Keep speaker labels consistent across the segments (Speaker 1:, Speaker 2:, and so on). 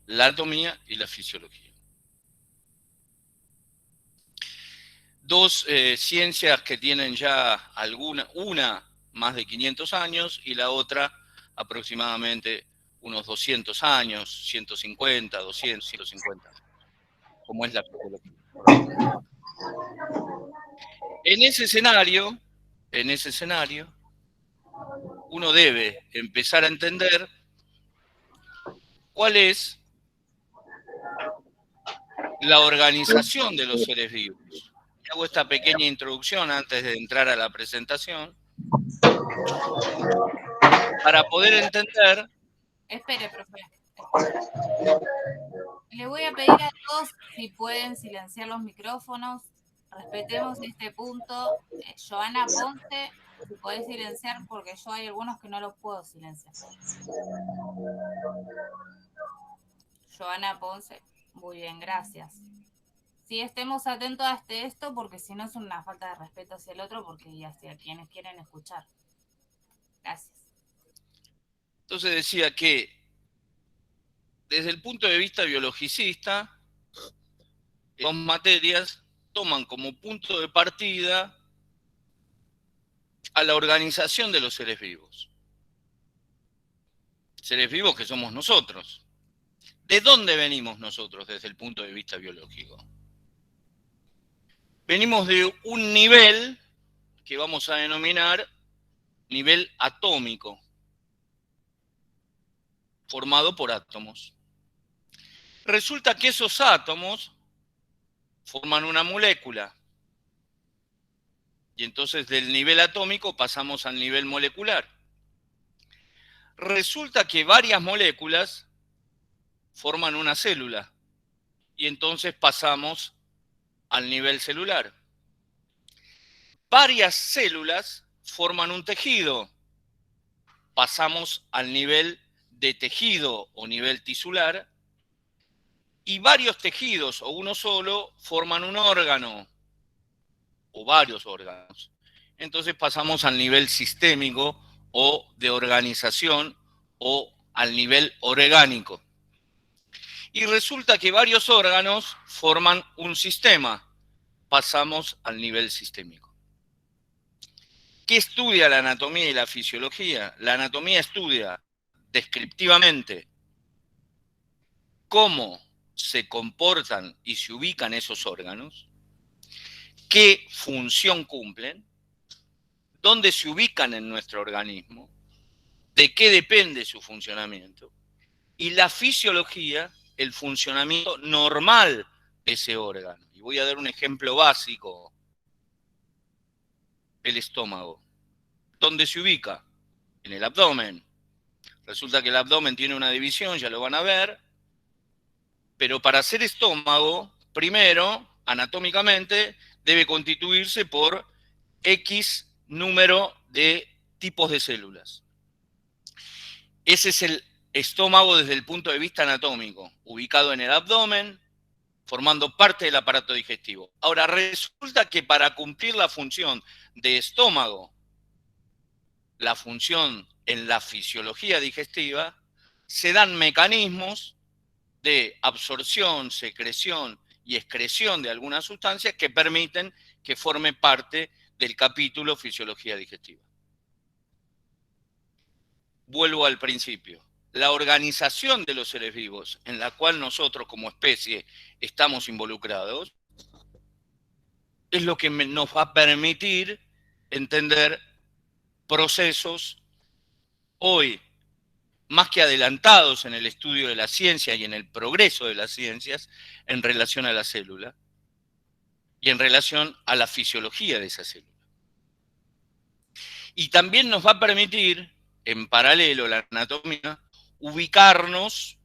Speaker 1: la anatomía y la fisiología. Dos ciencias que tienen ya una más de 500 años y la otra aproximadamente unos 200 años, 150, 200, 150, como es la fisiología. En ese escenario, uno debe empezar a entender cuál es la organización de los seres vivos. Hago esta pequeña introducción antes de entrar a la presentación para poder entender.
Speaker 2: Espere, profe. Le voy a pedir a todos si pueden silenciar los micrófonos. Respetemos este punto. Joana Ponce, si podés silenciar, porque yo hay algunos que no los puedo silenciar. Joana Ponce, muy bien, gracias. Sí, estemos atentos a esto, porque si no es una falta de respeto hacia el otro, porque y hacia quienes quieren escuchar. Gracias.
Speaker 1: Entonces decía que desde el punto de vista biologicista, dos materias toman como punto de partida a la organización de los seres vivos. Seres vivos que somos nosotros. ¿De dónde venimos nosotros desde el punto de vista biológico? Venimos de un nivel que vamos a denominar nivel atómico, formado por átomos. Resulta que esos átomos forman una molécula. Y entonces del nivel atómico pasamos al nivel molecular. Resulta que varias moléculas forman una célula. Y entonces pasamos al nivel celular. Varias células forman un tejido. Pasamos al nivel de tejido o nivel tisular. Y varios tejidos o uno solo forman un órgano o varios órganos. Entonces pasamos al nivel sistémico o de organización o al nivel orgánico. Y resulta que varios órganos forman un sistema. Pasamos al nivel sistémico. ¿Qué estudia la anatomía y la fisiología? La anatomía estudia descriptivamente cómo se comportan y se ubican esos órganos, qué función cumplen, dónde se ubican en nuestro organismo, de qué depende su funcionamiento, y la fisiología, el funcionamiento normal de ese órgano. Y voy a dar un ejemplo básico: el estómago. ¿Dónde se ubica? En el abdomen. Resulta que el abdomen tiene una división, ya lo van a ver, pero para ser estómago, primero, anatómicamente, debe constituirse por X número de tipos de células. Ese es el estómago desde el punto de vista anatómico, ubicado en el abdomen, formando parte del aparato digestivo. Ahora, resulta que para cumplir la función de estómago, la función en la fisiología digestiva, se dan mecanismos de absorción, secreción y excreción de algunas sustancias que permiten que forme parte del capítulo fisiología digestiva. Vuelvo al principio. La organización de los seres vivos en la cual nosotros como especie estamos involucrados es lo que nos va a permitir entender procesos hoy más que adelantados en el estudio de la ciencia y en el progreso de las ciencias en relación a la célula y en relación a la fisiología de esa célula. Y también nos va a permitir, en paralelo a la anatomía, ubicarnos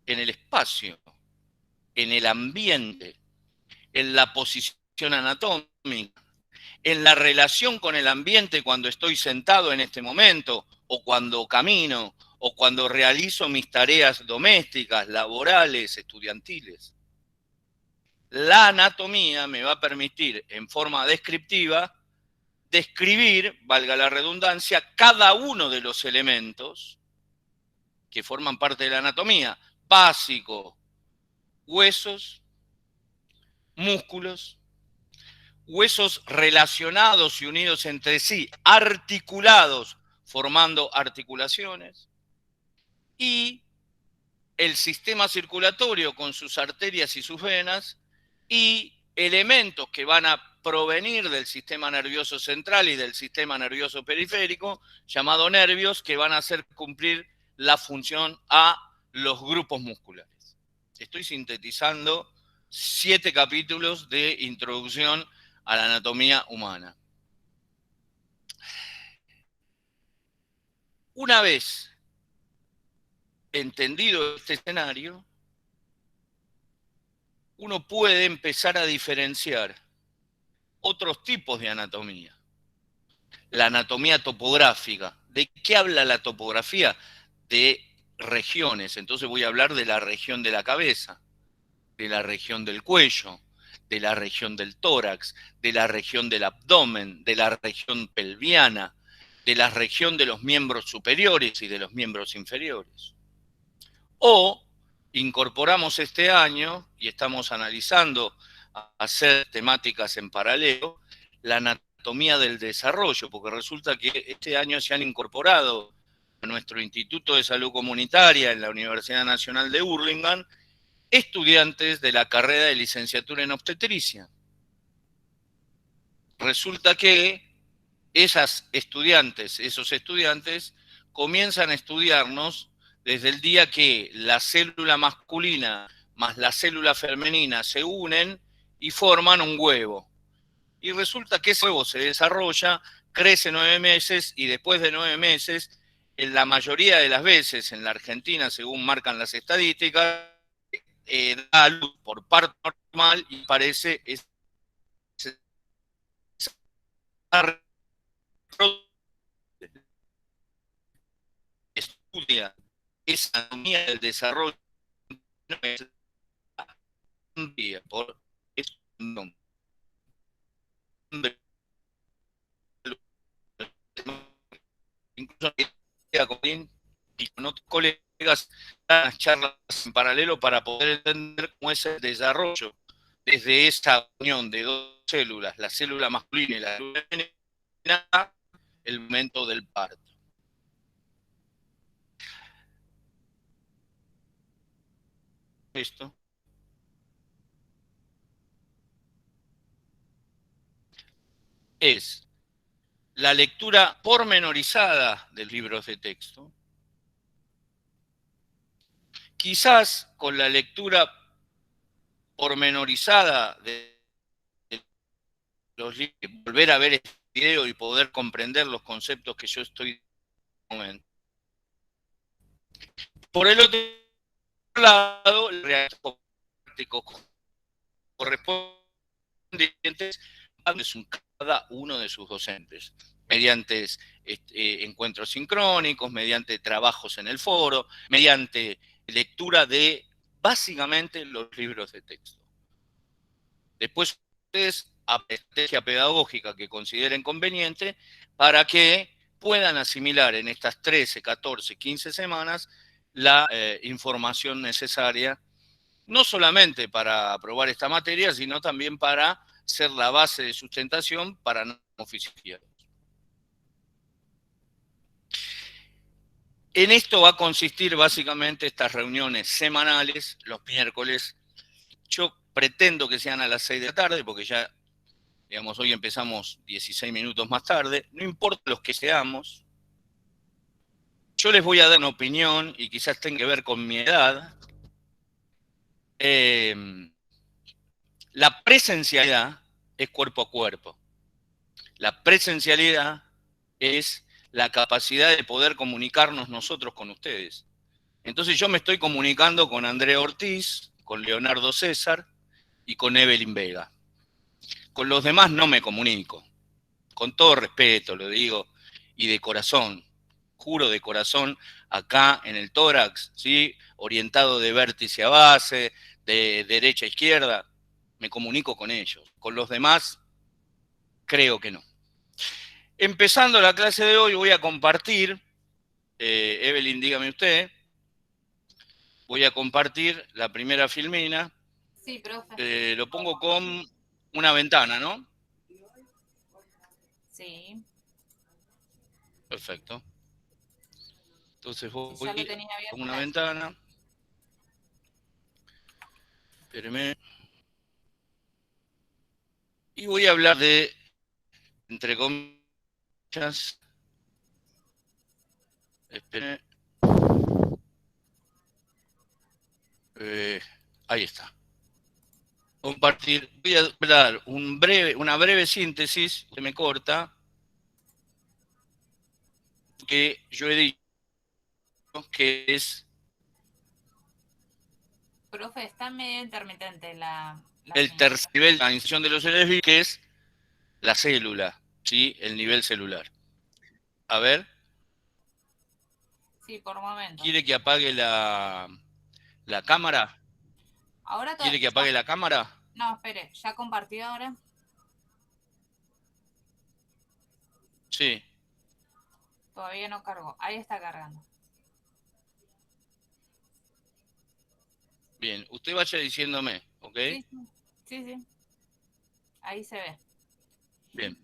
Speaker 1: en el espacio, en el ambiente, en la posición anatómica, en la relación con el ambiente cuando estoy sentado en este momento, o cuando camino, o cuando realizo mis tareas domésticas, laborales, estudiantiles. La anatomía me va a permitir, en forma descriptiva, describir, valga la redundancia, cada uno de los elementos que forman parte de la anatomía. básico: huesos, músculos, huesos relacionados y unidos entre sí, articulados, formando articulaciones, y el sistema circulatorio con sus arterias y sus venas, y elementos que van a provenir del sistema nervioso central y del sistema nervioso periférico, llamado nervios, que van a hacer cumplir la función a los grupos musculares. Estoy sintetizando 7 capítulos de introducción a la anatomía humana. Una vez entendido este escenario, uno puede empezar a diferenciar otros tipos de anatomía. La anatomía topográfica. ¿De qué habla la topografía? De regiones. Entonces voy a hablar de la región de la cabeza, de la región del cuello, de la región del tórax, de la región del abdomen, de la región pelviana, de la región de los miembros superiores y de los miembros inferiores. O incorporamos este año, y estamos analizando hacer temáticas en paralelo, la anatomía del desarrollo, porque resulta que este año se han incorporado a nuestro Instituto de Salud Comunitaria en la Universidad Nacional de Hurlingham estudiantes de la carrera de licenciatura en obstetricia. Resulta que esos estudiantes comienzan a estudiarnos desde el día que la célula masculina más la célula femenina se unen y forman un huevo. Y resulta que ese huevo se desarrolla, crece 9 meses y después de 9 meses, en la mayoría de las veces en la Argentina, según marcan las estadísticas, da a luz por parto normal y parece estudia esa anatomía del desarrollo por incluso y con otros colegas las charlas en paralelo para poder entender cómo es el desarrollo desde esa unión de dos células, la célula masculina y la célula femenina, el momento del parto. Esto es la lectura pormenorizada de libros de texto, quizás con la lectura pormenorizada de los libros, volver a ver este video y poder comprender los conceptos que yo estoy dando. Por el otro lado, el reactivo práctico correspondientes a cada uno de sus docentes, mediante encuentros sincrónicos, mediante trabajos en el foro, mediante lectura de básicamente los libros de texto. Después ustedes estrategia pedagógica que consideren conveniente para que puedan asimilar en estas 13, 14, 15 semanas la información necesaria, no solamente para aprobar esta materia, sino también para ser la base de sustentación para no oficiales. En esto va a consistir básicamente estas reuniones semanales, los miércoles. Yo pretendo que sean a las 6 de la tarde, porque ya, digamos, hoy empezamos 16 minutos más tarde. No importa los que seamos. Yo les voy a dar una opinión, y quizás tenga que ver con mi edad. La presencialidad es cuerpo a cuerpo. La presencialidad es la capacidad de poder comunicarnos nosotros con ustedes. Entonces yo me estoy comunicando con Andrea Ortiz, con Leonardo César y con Evelyn Vega. Con los demás no me comunico. Con todo respeto lo digo, y de corazón, juro de corazón, acá en el tórax, ¿sí? Orientado de vértice a base, de derecha a izquierda, me comunico con ellos. Con los demás, creo que no. Empezando la clase de hoy voy a compartir, Evelyn, dígame usted, voy a compartir la primera filmina.
Speaker 2: Sí, profe.
Speaker 1: Lo pongo con una ventana, ¿no?
Speaker 2: Sí.
Speaker 1: Perfecto. Entonces
Speaker 2: Ya lo
Speaker 1: voy
Speaker 2: tenía
Speaker 1: con
Speaker 2: abierto
Speaker 1: una
Speaker 2: la...
Speaker 1: ventana. Espérenme. Y voy a hablar de, entre comillas, espérenme. Ahí está. Compartir. Voy a dar una breve síntesis, se me corta, que yo he dicho que es
Speaker 2: Profe, está medio intermitente la
Speaker 1: el
Speaker 2: señal.
Speaker 1: tercer nivel de organización de los seres vivos, que es la célula, ¿sí? El nivel celular. A ver,
Speaker 2: Sí, por momentos.
Speaker 1: ¿quiere que apague la cámara?
Speaker 2: Ahora
Speaker 1: ¿Quiere que apague la cámara?
Speaker 2: no, espere, ya compartió ahora.
Speaker 1: Sí.
Speaker 2: Todavía no cargó. Ahí está cargando.
Speaker 1: Bien, usted vaya diciéndome, ¿ok?
Speaker 2: Sí, sí, sí, sí. Ahí se ve.
Speaker 1: Bien.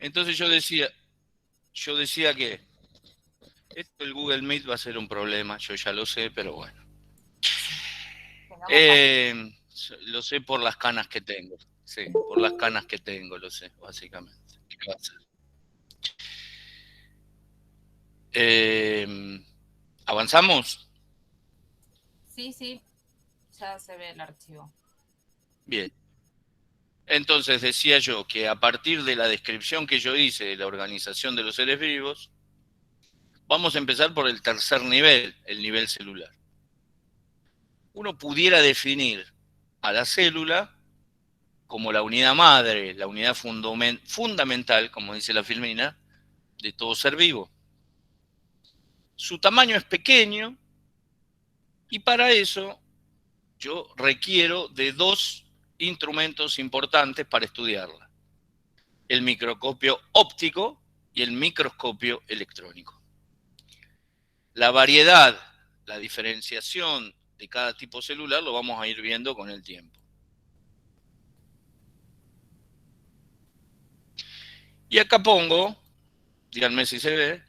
Speaker 1: Entonces yo decía que esto del Google Meet va a ser un problema, yo ya lo sé, pero bueno.
Speaker 2: Tengamos paciencia.
Speaker 1: Lo sé por las canas que tengo. Sí, por las canas que tengo, lo sé, básicamente. ¿Qué va a hacer? ¿Avanzamos?
Speaker 2: Sí, sí, ya se ve el archivo.
Speaker 1: Bien. Entonces decía yo que a partir de la descripción que yo hice de la organización de los seres vivos, vamos a empezar por el tercer nivel, el nivel celular. Uno pudiera definir a la célula como la unidad madre, la unidad fundamental, como dice la filmina, de todo ser vivo. Su tamaño es pequeño y para eso yo requiero de dos instrumentos importantes para estudiarla: el microscopio óptico y el microscopio electrónico. La variedad, la diferenciación de cada tipo celular lo vamos a ir viendo con el tiempo. Y acá pongo, díganme si se ve,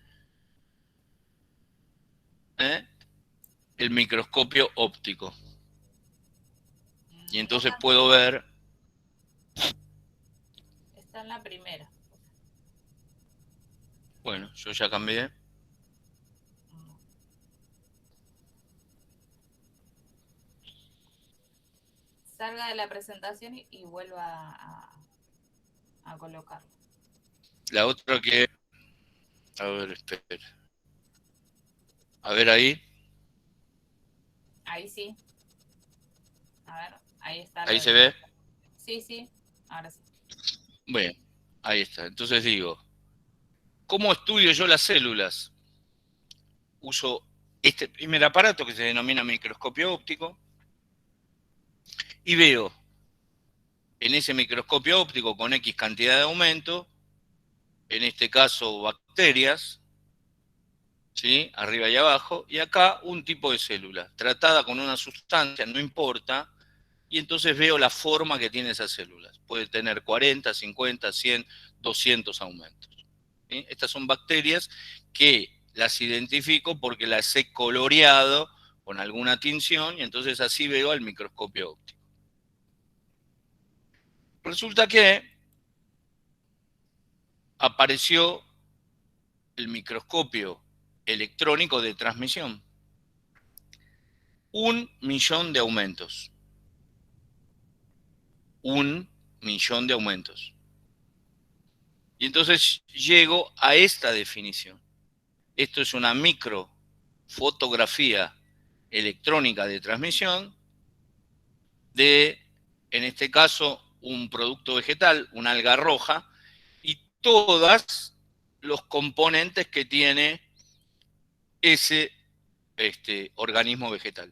Speaker 1: el microscopio óptico. Y entonces puedo ver...
Speaker 2: Está en la primera.
Speaker 1: Bueno, yo ya cambié.
Speaker 2: Salga de la presentación y vuelva a colocarlo.
Speaker 1: La otra que... A ver, espera. A ver ahí.
Speaker 2: Ahí sí. A ver, ahí está
Speaker 1: Ahí
Speaker 2: lo
Speaker 1: se
Speaker 2: del...
Speaker 1: ve.
Speaker 2: Sí, sí, ahora sí.
Speaker 1: Bueno, ahí está. Entonces digo, ¿cómo estudio yo las células? Uso este primer aparato que se denomina microscopio óptico y veo en ese microscopio óptico con X cantidad de aumento, en este caso bacterias, ¿sí? Arriba y abajo, y acá un tipo de célula, tratada con una sustancia, no importa, y entonces veo la forma que tiene esas células. Puede tener 40, 50, 100, 200 aumentos. ¿Sí? Estas son bacterias que las identifico porque las he coloreado con alguna tinción y entonces así veo al microscopio óptico. Resulta que apareció el microscopio electrónico de transmisión. 1.000.000 de aumentos. 1.000.000 de aumentos. Y entonces llego a esta definición. Esto es una microfotografía electrónica de transmisión de, en este caso, un producto vegetal, una alga roja, y todos los componentes que tiene ese organismo vegetal.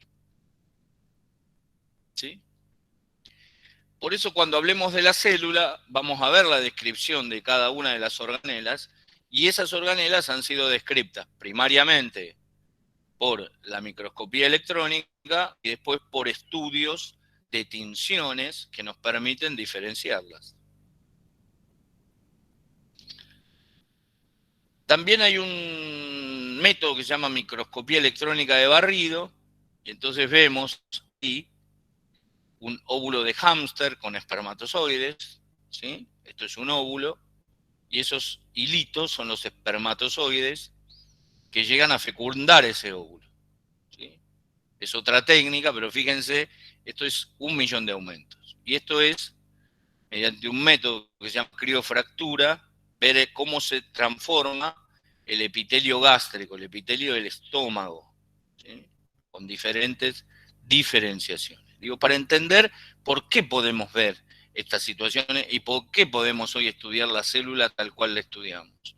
Speaker 1: ¿Sí? Por eso cuando hablemos de la célula, vamos a ver la descripción de cada una de las organelas, y esas organelas han sido descritas primariamente por la microscopía electrónica y después por estudios de tinciones que nos permiten diferenciarlas. También hay un método que se llama microscopía electrónica de barrido, y entonces vemos aquí un óvulo de hámster con espermatozoides, ¿sí? Esto es un óvulo, y esos hilitos son los espermatozoides que llegan a fecundar ese óvulo, ¿sí? Es otra técnica, pero fíjense, esto es 1.000.000 de aumentos. Y esto es, mediante un método que se llama criofractura, ver cómo se transforma el epitelio gástrico, el epitelio del estómago, ¿sí? Con diferentes diferenciaciones. Digo, para entender por qué podemos ver estas situaciones y por qué podemos hoy estudiar la célula tal cual la estudiamos.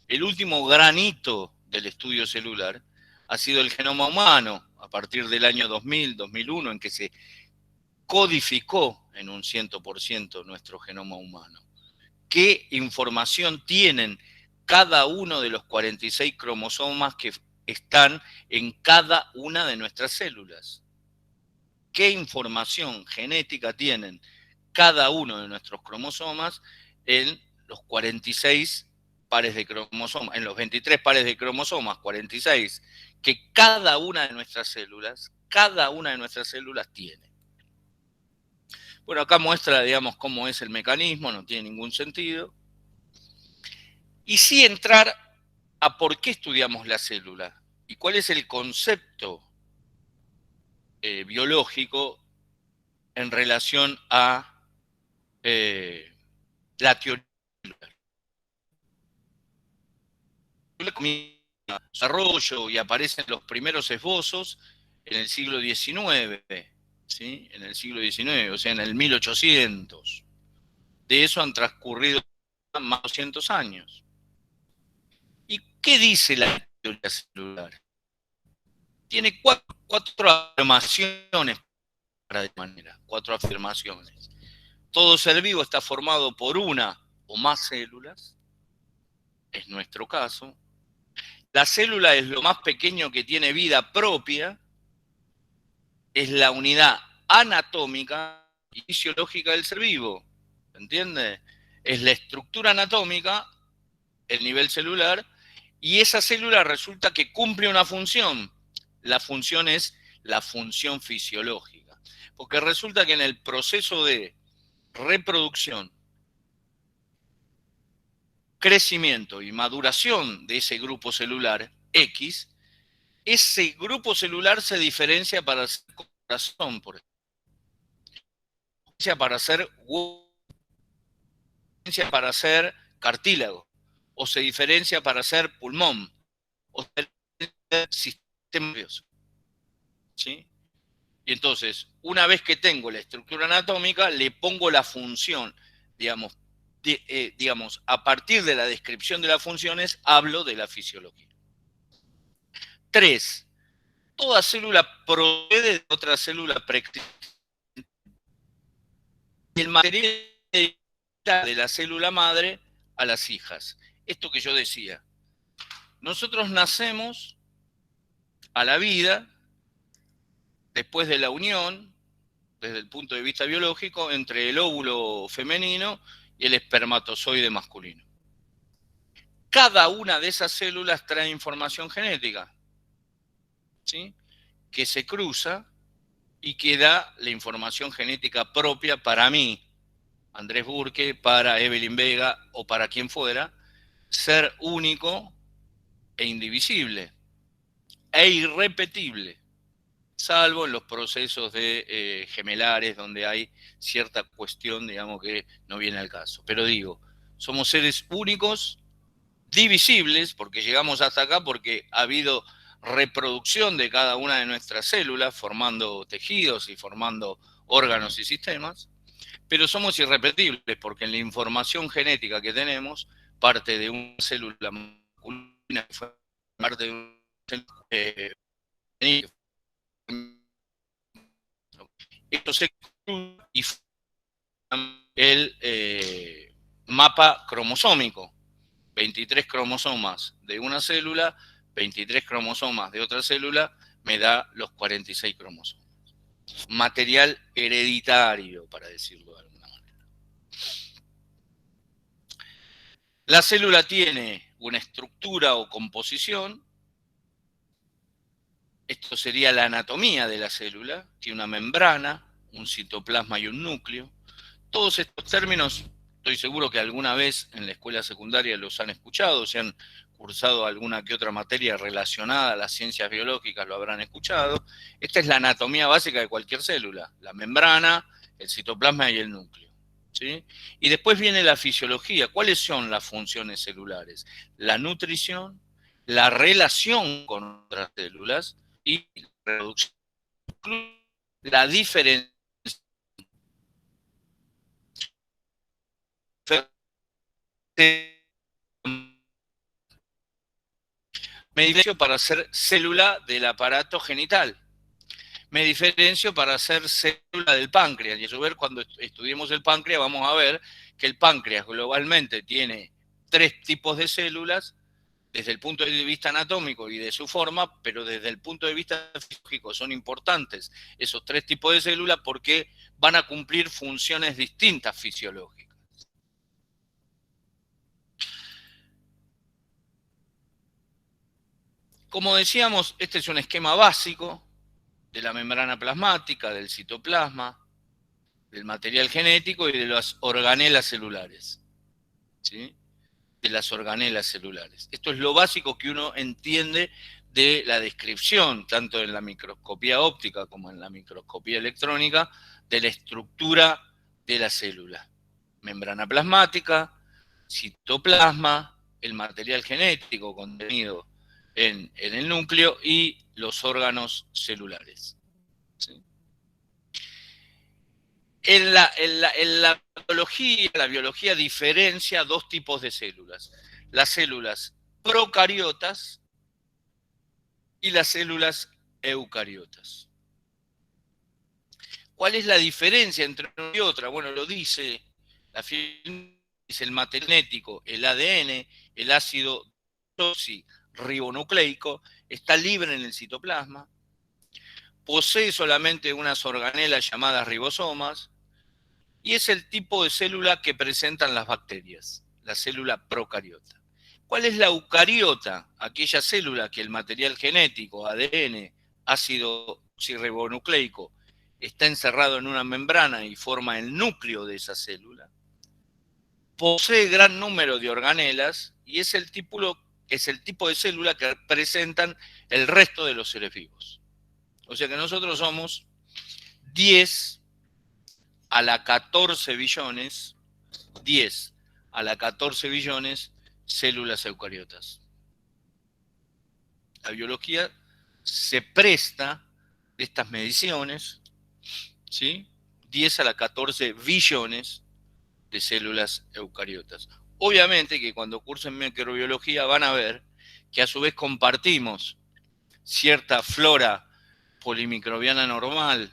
Speaker 1: El último gran hito del estudio celular ha sido el genoma humano, a partir del año 2000, 2001, en que se codificó en un 100% nuestro genoma humano. ¿Qué información tienen cada uno de los 46 cromosomas que están en cada una de nuestras células? ¿Qué información genética tienen cada uno de nuestros cromosomas en los 46 pares de cromosomas, en los 23 pares de cromosomas, 46, que cada una de nuestras células tiene? Bueno, acá muestra, digamos, cómo es el mecanismo, no tiene ningún sentido. Y sí entrar a por qué estudiamos la célula y cuál es el concepto biológico en relación a la teoría celular. Desarrollo y aparecen los primeros esbozos en el siglo XIX, ¿sí? En el siglo XIX, o sea, en el 1800. De eso han transcurrido más de 200 años. ¿Y qué dice la teoría celular? Tiene cuatro afirmaciones, de manera, cuatro afirmaciones. Todo ser vivo está formado por una o más células, es nuestro caso. La célula es lo más pequeño que tiene vida propia, es la unidad anatómica y fisiológica del ser vivo, ¿entiende? Es la estructura anatómica, el nivel celular, y esa célula resulta que cumple una función. La función es la función fisiológica, porque resulta que en el proceso de reproducción, crecimiento y maduración de ese grupo celular X, ese grupo celular se diferencia para ser corazón, por ejemplo, para ser hueso, para ser cartílago, o se diferencia para ser pulmón, o ser sistema nervioso, ¿sí? Y entonces, una vez que tengo la estructura anatómica, le pongo la función, digamos, a partir de la descripción de las funciones, hablo de la fisiología. 3. Toda célula procede de otra célula preexistente. El material de la célula madre a las hijas. Esto que yo decía. Nosotros nacemos a la vida después de la unión, desde el punto de vista biológico, entre el óvulo femenino y el espermatozoide masculino. Cada una de esas células trae información genética, ¿sí? Que se cruza y que da la información genética propia para mí, Andrés Burke, para Evelyn Vega o para quien fuera, ser único e indivisible e irrepetible, salvo en los procesos de gemelares donde hay cierta cuestión, digamos, que no viene al caso. Pero digo, somos seres únicos, divisibles, porque llegamos hasta acá porque ha habido reproducción de cada una de nuestras células, formando tejidos y formando órganos y sistemas, pero somos irrepetibles porque en la información genética que tenemos, parte de una célula masculina, parte de un esto se y el mapa cromosómico, 23 cromosomas de una célula 23 cromosomas de otra célula, me da los 46 cromosomas. Material hereditario, para decirlo de alguna manera. La célula tiene una estructura o composición. Esto sería la anatomía de la célula. Tiene una membrana, un citoplasma y un núcleo. Todos estos términos, estoy seguro que alguna vez en la escuela secundaria los han escuchado, si han cursado alguna que otra materia relacionada a las ciencias biológicas lo habrán escuchado. Esta es la anatomía básica de cualquier célula, la membrana, el citoplasma y el núcleo. ¿Sí? Y después viene la fisiología. ¿Cuáles son las funciones celulares? La nutrición, la relación con otras células y la reproducción, la diferencia me diferencio para ser célula del aparato genital. Me diferencio para ser célula del páncreas. Y a su vez, cuando estudiemos el páncreas, vamos a ver que el páncreas globalmente tiene 3 tipos de células desde el punto de vista anatómico y de su forma, pero desde el punto de vista fisiológico son importantes esos 3 tipos de células porque van a cumplir funciones distintas fisiológicas. Como decíamos, este es un esquema básico de la membrana plasmática, del citoplasma, del material genético y de las organelas celulares. ¿Sí? De las organelas celulares. Esto es lo básico que uno entiende de la descripción, tanto en la microscopía óptica como en la microscopía electrónica, de la estructura de la célula. Membrana plasmática, citoplasma, el material genético contenido en el núcleo y los órganos celulares. ¿Sí? En la biología diferencia 2 tipos de células. Las células procariotas y las células eucariotas. ¿Cuál es la diferencia entre una y otra? Bueno, lo dice la dice el material genético, el ADN, el ácido desoxirribonucleico, está libre en el citoplasma, posee solamente unas organelas llamadas ribosomas, y es el tipo de célula que presentan las bacterias, la célula procariota. ¿Cuál es la eucariota? Aquella célula que el material genético, ADN, ácido desoxirribonucleico, está encerrado en una membrana y forma el núcleo de esa célula. Posee gran número de organelas y es el tipo de célula que presentan el resto de los seres vivos. O sea que nosotros somos 10 a la 14 billones, 10 a la 14 billones células eucariotas. La biología se presta de estas mediciones, ¿sí? 10 a la 14 billones de células eucariotas. Obviamente que cuando cursen microbiología van a ver que a su vez compartimos cierta flora polimicrobiana normal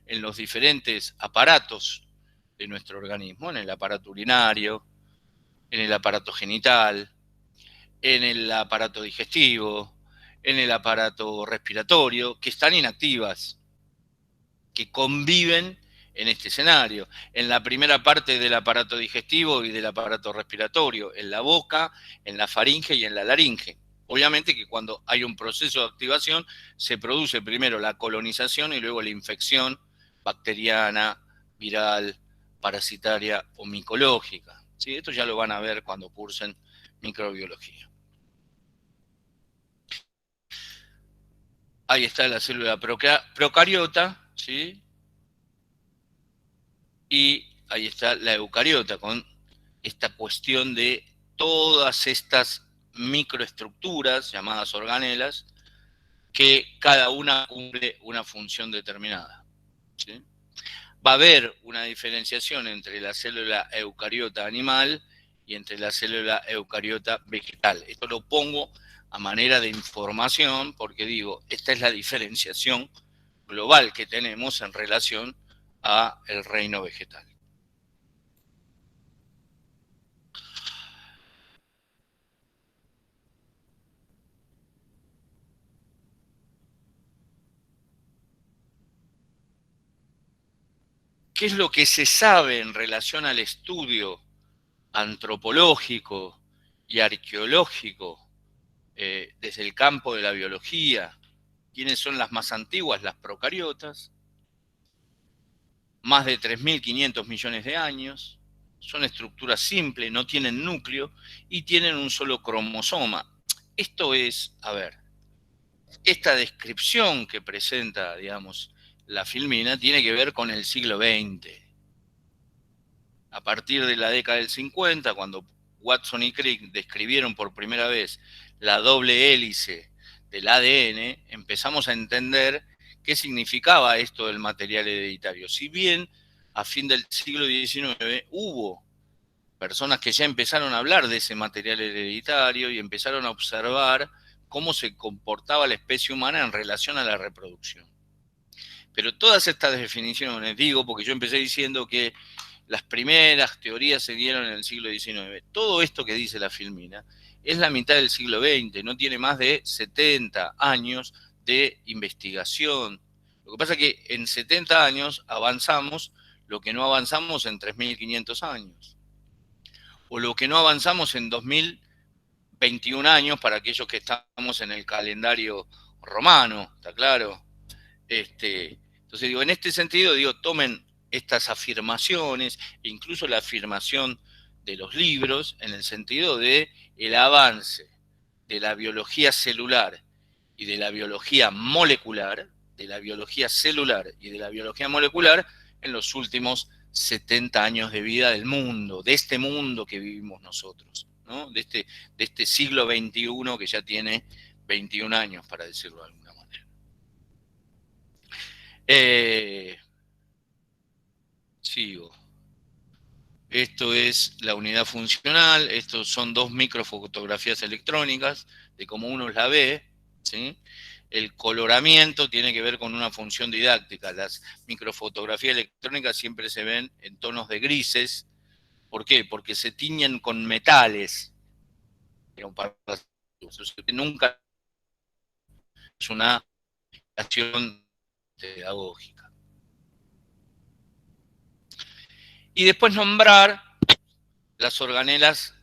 Speaker 1: en los diferentes aparatos de nuestro organismo, en el aparato urinario, en el aparato genital, en el aparato digestivo, en el aparato respiratorio, que están inactivas, que conviven en este escenario, en la primera parte del aparato digestivo y del aparato respiratorio, en la boca, en la faringe y en la laringe. Obviamente que cuando hay un proceso de activación se produce primero la colonización y luego la infección bacteriana, viral, parasitaria o micológica. ¿Sí? Esto ya lo van a ver cuando cursen microbiología. Ahí está la célula procariota, ¿sí? Y ahí está la eucariota, con esta cuestión de todas estas microestructuras llamadas organelas, que cada una cumple una función determinada. ¿Sí? Va a haber una diferenciación entre la célula eucariota animal y entre la célula eucariota vegetal. Esto lo pongo a manera de información porque digo, esta es la diferenciación global que tenemos en relación a el reino vegetal. ¿Qué es lo que se sabe en relación al estudio antropológico y arqueológico desde el campo de la biología? ¿Quiénes son las más antiguas? Las procariotas, más de 3.500 millones de años, son estructuras simples, no tienen núcleo y tienen un solo cromosoma. Esto es, a ver, esta descripción que presenta, digamos, la filmina tiene que ver con el siglo XX. A partir de la década del 50, cuando Watson y Crick describieron por primera vez la doble hélice del ADN, empezamos a entender qué significaba esto del material hereditario. Si bien a fin del siglo XIX hubo personas que ya empezaron a hablar de ese material hereditario y empezaron a observar cómo se comportaba la especie humana en relación a la reproducción. Pero todas estas definiciones, digo, porque yo empecé diciendo que las primeras teorías se dieron en el siglo XIX. Todo esto que dice la filmina es la mitad del siglo XX, no tiene más de 70 años de investigación. Lo que pasa es que en 70 años avanzamos lo que no avanzamos en 3.500 años, o lo que no avanzamos en 2021 años para aquellos que estamos en el calendario romano, ¿está claro? Entonces digo, en este sentido, digo, tomen estas afirmaciones, e incluso la afirmación de los libros, en el sentido de el avance de la biología celular y de la biología molecular, de la biología celular y de la biología molecular en los últimos 70 años de vida del mundo, de este mundo que vivimos nosotros, ¿no? De este siglo XXI que ya tiene 21 años, para decirlo de alguna manera. Sigo. Esto es la unidad funcional, estos son dos microfotografías electrónicas de cómo uno la ve, ¿sí? El coloramiento tiene que ver con una función didáctica. Las microfotografías electrónicas siempre se ven en tonos de grises. ¿Por qué? Porque se tiñen con metales. Nunca es una acción pedagógica. Y después nombrar las organelas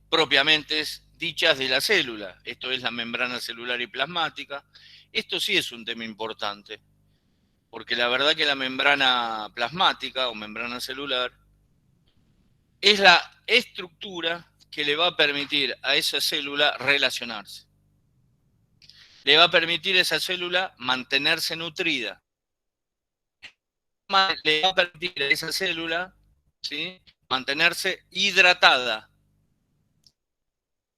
Speaker 1: propiamente dichas de la célula. Esto es la membrana celular y plasmática. Esto sí es un tema importante, porque la verdad que la membrana plasmática o membrana celular es la estructura que le va a permitir a esa célula relacionarse. Le va a permitir a esa célula mantenerse nutrida. Le va a permitir a esa célula, ¿sí?, mantenerse hidratada.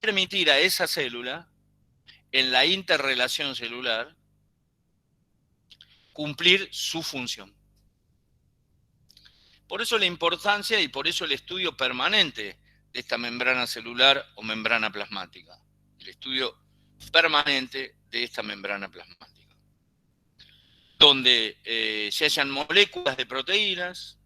Speaker 1: Permitir a esa célula, en la interrelación celular, cumplir su función. Por eso la importancia y por eso el estudio permanente de esta membrana celular o membrana plasmática. El estudio permanente de esta membrana plasmática. Donde se hallan moléculas de proteínas,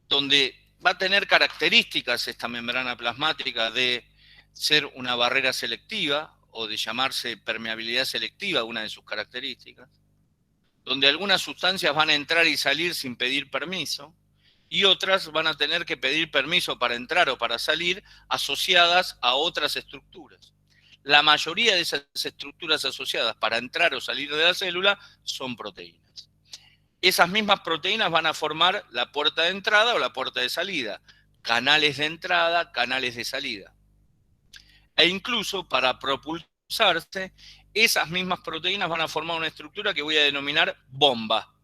Speaker 1: donde va a tener características esta membrana plasmática de ser una barrera selectiva o de llamarse permeabilidad selectiva, una de sus características, donde algunas sustancias van a entrar y salir sin pedir permiso, y otras van a tener que pedir permiso para entrar o para salir asociadas a otras estructuras. La mayoría de esas estructuras asociadas para entrar o salir de la célula son proteínas. Esas mismas proteínas van a formar la puerta de entrada o la puerta de salida, canales de entrada, canales de salida. E incluso para propulsarse, esas mismas proteínas van a formar una estructura que voy a denominar bomba.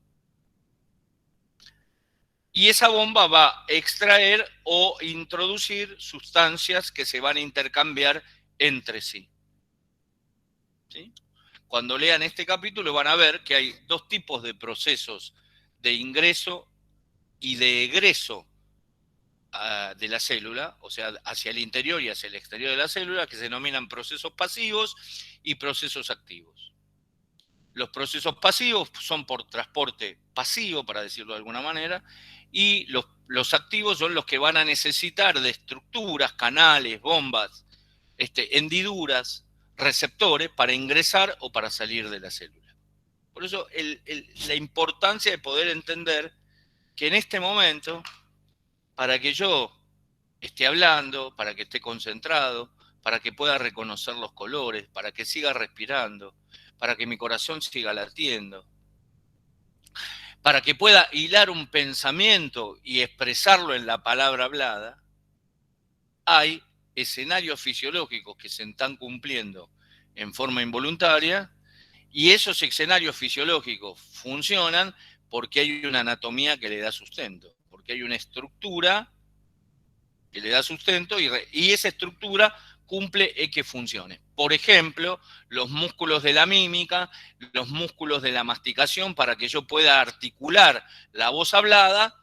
Speaker 1: Y esa bomba va a extraer o introducir sustancias que se van a intercambiar entre sí. ¿Sí? Cuando lean este capítulo van a ver que hay dos tipos de procesos de ingreso y de egreso de la célula, o sea, hacia el interior y hacia el exterior de la célula, que se denominan procesos pasivos y procesos activos. Los procesos pasivos son por transporte pasivo, para decirlo de alguna manera, y los activos son los que van a necesitar de estructuras, canales, bombas, hendiduras, receptores para ingresar o para salir de la célula. Por eso la importancia de poder entender que en este momento, para que yo esté hablando, para que esté concentrado, para que pueda reconocer los colores, para que siga respirando, para que mi corazón siga latiendo, para que pueda hilar un pensamiento y expresarlo en la palabra hablada, hay escenarios fisiológicos que se están cumpliendo en forma involuntaria, y esos escenarios fisiológicos funcionan porque hay una anatomía que le da sustento, porque hay una estructura que le da sustento y esa estructura cumple que funcione. Por ejemplo, los músculos de la mímica, los músculos de la masticación, para que yo pueda articular la voz hablada.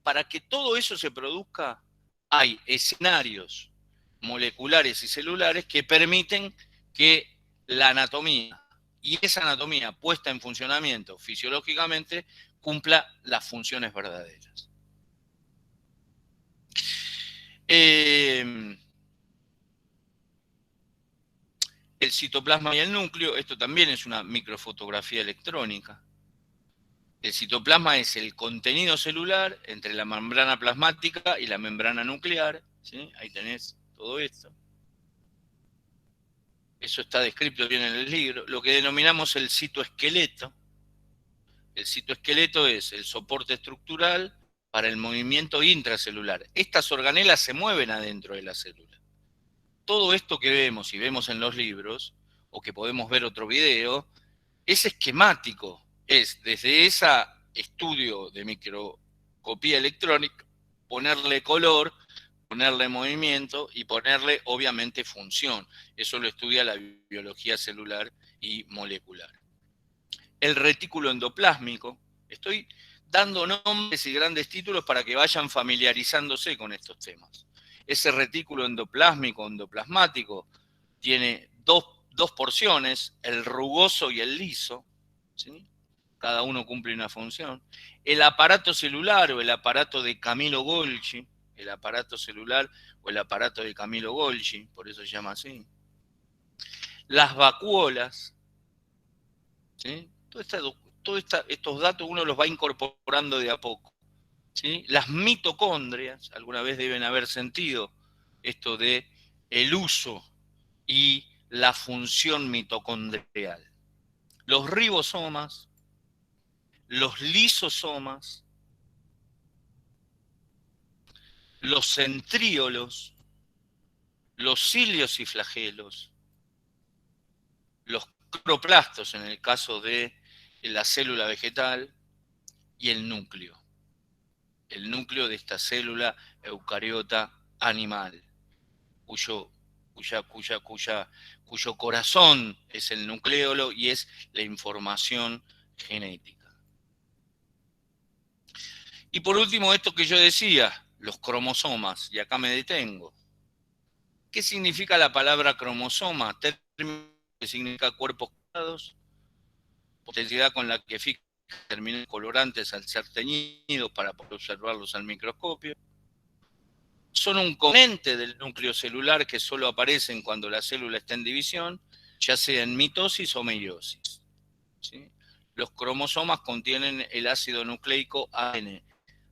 Speaker 1: Para que todo eso se produzca, hay escenarios moleculares y celulares que permiten que la anatomía y esa anatomía puesta en funcionamiento fisiológicamente cumpla las funciones verdaderas. El citoplasma y el núcleo, esto también es una microfotografía electrónica. El citoplasma es el contenido celular entre la membrana plasmática y la membrana nuclear, ¿sí? Ahí tenés todo esto. Eso está descrito bien en el libro. Lo que denominamos el citoesqueleto. El citoesqueleto es el soporte estructural para el movimiento intracelular. Estas organelas se mueven adentro de la célula. Todo esto que vemos y vemos en los libros, o que podemos ver otro video, es esquemático. Es desde ese estudio de microscopía electrónica, ponerle color, ponerle movimiento y ponerle, obviamente, función. Eso lo estudia la biología celular y molecular. El retículo endoplásmico. Estoy dando nombres y grandes títulos para que vayan familiarizándose con estos temas. Ese retículo endoplásmico, endoplasmático, tiene dos porciones, el rugoso y el liso, ¿sí? Cada uno cumple una función. El aparato celular o el aparato de Camillo-Golgi, el aparato celular o el aparato de Camillo-Golgi, por eso se llama así. Las vacuolas, ¿sí? Todos estos datos uno los va incorporando de a poco, ¿sí? Las mitocondrias, alguna vez deben haber sentido esto de el uso y la función mitocondrial. Los ribosomas, los lisosomas, los centríolos, los cilios y flagelos, los cloroplastos en el caso de la célula vegetal y el núcleo de esta célula eucariota animal, cuyo corazón es el nucleolo y es la información genética. Y por último, esto que yo decía, los cromosomas, y acá me detengo. ¿Qué significa la palabra cromosoma? Término que significa cuerpos colorados, potencialidad con la que fijan determinados colorantes al ser teñidos para poder observarlos al microscopio. Son un componente del núcleo celular que solo aparecen cuando la célula está en división, ya sea en mitosis o meiosis, ¿sí? Los cromosomas contienen el ácido nucleico ADN,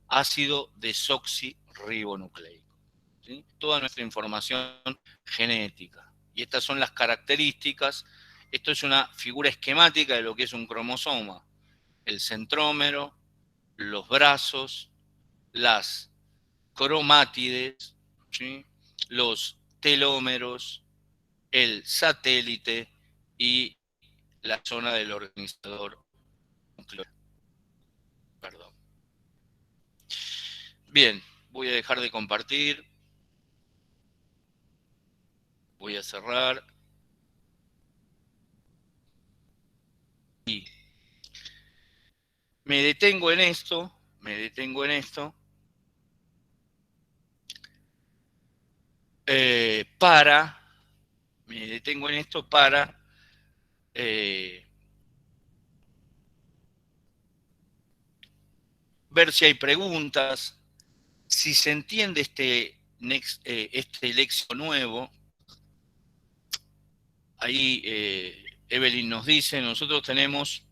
Speaker 1: ácido desoxirribonucleico, ¿sí? Toda nuestra información genética. Y estas son las características. Esto es una figura esquemática de lo que es un cromosoma. El centrómero, los brazos, las cromátides, ¿sí? Los telómeros, el satélite y la zona del organizador nuclear. Perdón. Bien, voy a dejar de compartir. Voy a cerrar. Y me detengo en esto. Para ver si hay preguntas, si se entiende este léxico nuevo. Ahí Evelyn nos dice, nosotros tenemos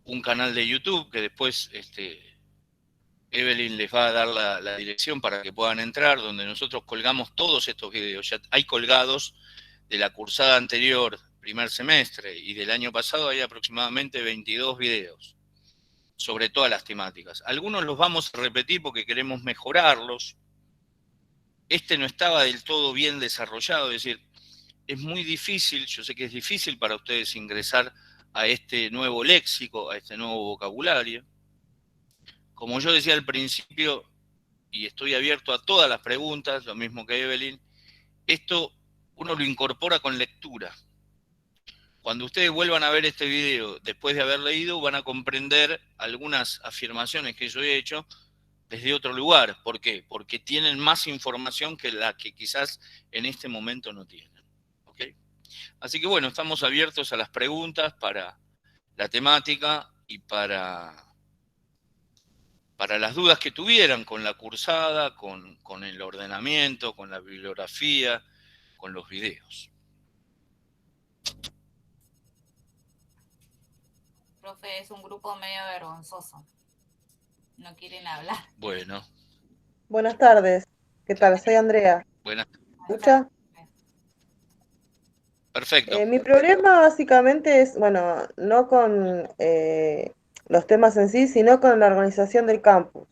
Speaker 1: un canal de YouTube que después Evelyn les va a dar la dirección para que puedan entrar, donde nosotros colgamos todos estos videos. Ya hay colgados de la cursada anterior, primer semestre, y del año pasado hay aproximadamente 22 videos sobre todas las temáticas. Algunos los vamos a repetir porque queremos mejorarlos. Este no estaba del todo bien desarrollado, es decir, es muy difícil, yo sé que es difícil para ustedes ingresar a este nuevo léxico, a este nuevo vocabulario. Como yo decía al principio, y estoy abierto a todas las preguntas, lo mismo que Evelyn, esto uno lo incorpora con lectura. Cuando ustedes vuelvan a ver este video, después de haber leído, van a comprender algunas afirmaciones que yo he hecho desde otro lugar. ¿Por qué? Porque tienen más información que la que quizás en este momento no tienen. ¿Okay? Así que bueno, estamos abiertos a las preguntas para la temática y para las dudas que tuvieran con la cursada, con el ordenamiento, con la bibliografía, con los videos.
Speaker 2: Profe, es un grupo medio vergonzoso. No quieren hablar.
Speaker 1: Bueno.
Speaker 3: Buenas tardes. ¿Qué tal? Soy Andrea.
Speaker 1: Buenas.
Speaker 3: ¿Escucha?
Speaker 1: Perfecto.
Speaker 3: Mi problema básicamente es, bueno, no con los temas en sí, sino con la organización del campus.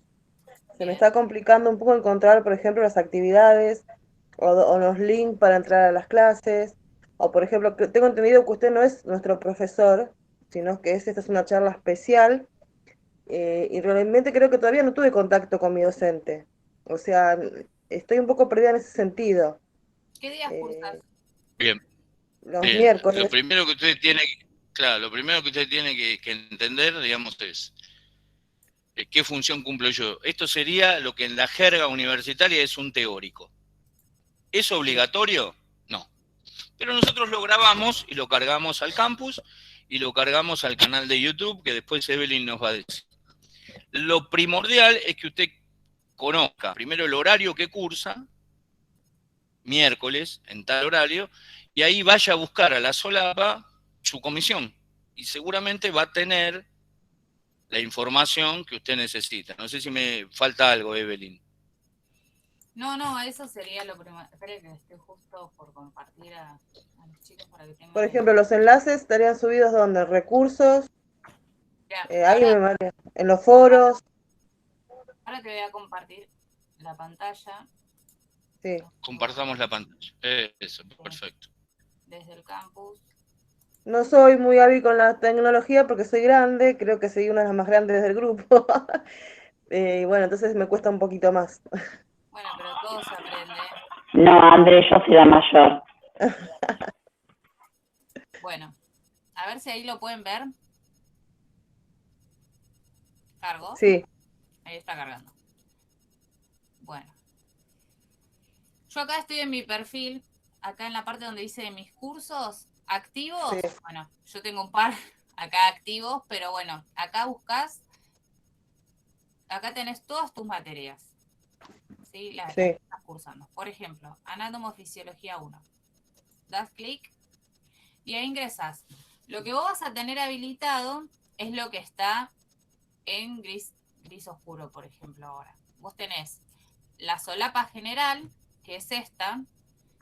Speaker 3: Se me está complicando un poco encontrar, por ejemplo, las actividades o los links para entrar a las clases. O, por ejemplo, que tengo entendido que usted no es nuestro profesor, sino que esta es una charla especial. Y realmente creo que todavía no tuve contacto con mi docente. O sea, estoy un poco perdida en ese sentido.
Speaker 2: ¿Qué días cursas?
Speaker 1: Bien.
Speaker 3: Los
Speaker 1: Bien.
Speaker 3: miércoles.
Speaker 1: Lo primero que usted tiene, claro, lo primero que usted tiene que entender, digamos, es qué función cumplo yo. Esto sería lo que en la jerga universitaria es un teórico. ¿Es obligatorio? No. Pero nosotros lo grabamos y lo cargamos al campus y lo cargamos al canal de YouTube que después Evelyn nos va a decir. Lo primordial es que usted conozca primero el horario que cursa, miércoles, en tal horario, y ahí vaya a buscar a la solapa su comisión. Y seguramente va a tener la información que usted necesita. No sé si me falta algo, Evelyn.
Speaker 2: No, eso sería lo primero. Espere que estoy justo por compartir a los chicos para que tengan...
Speaker 3: Por ejemplo, los enlaces estarían subidos donde recursos, ahí en los foros.
Speaker 2: Ahora te voy a compartir la pantalla.
Speaker 3: Sí.
Speaker 1: Compartamos la pantalla. Eso, perfecto.
Speaker 2: Desde el campus.
Speaker 3: No soy muy hábil con la tecnología porque soy grande, creo que soy una de las más grandes del grupo. Y bueno, entonces me cuesta un poquito más.
Speaker 2: Bueno, pero todo se aprende.
Speaker 4: No, André, yo soy la mayor.
Speaker 2: Bueno, a ver si ahí lo pueden ver. ¿Cargo?
Speaker 3: Sí.
Speaker 2: Ahí está cargando. Bueno. Yo acá estoy en mi perfil, acá en la parte donde dice mis cursos activos. Sí. Bueno, yo tengo un par acá activos, pero bueno, acá buscas, acá tenés todas tus materias. ¿Sí? Las que estás cursando. Por ejemplo, Anatomofisiología 1. Das clic y ahí ingresas. Lo que vos vas a tener habilitado es lo que está en gris oscuro, por ejemplo, ahora. Vos tenés la solapa general, que es esta,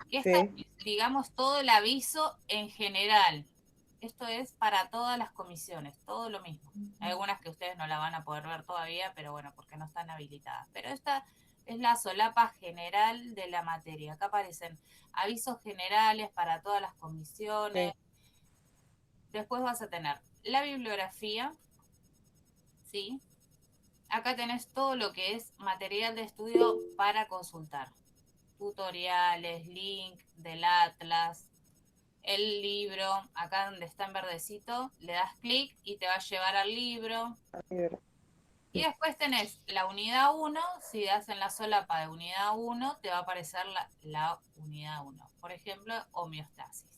Speaker 2: que esta es, digamos, todo el aviso en general. Esto es para todas las comisiones, todo lo mismo. Hay algunas que ustedes no la van a poder ver todavía, pero bueno, porque no están habilitadas. Pero esta es la solapa general de la materia. Acá aparecen avisos generales para todas las comisiones. Sí. Después vas a tener la bibliografía, ¿sí? Acá tenés todo lo que es material de estudio para consultar. Tutoriales, link del atlas, el libro, acá donde está en verdecito, le das clic y te va a llevar al libro. Y después tenés la unidad 1, si das en la solapa de unidad 1, te va a aparecer la unidad 1. Por ejemplo, homeostasis.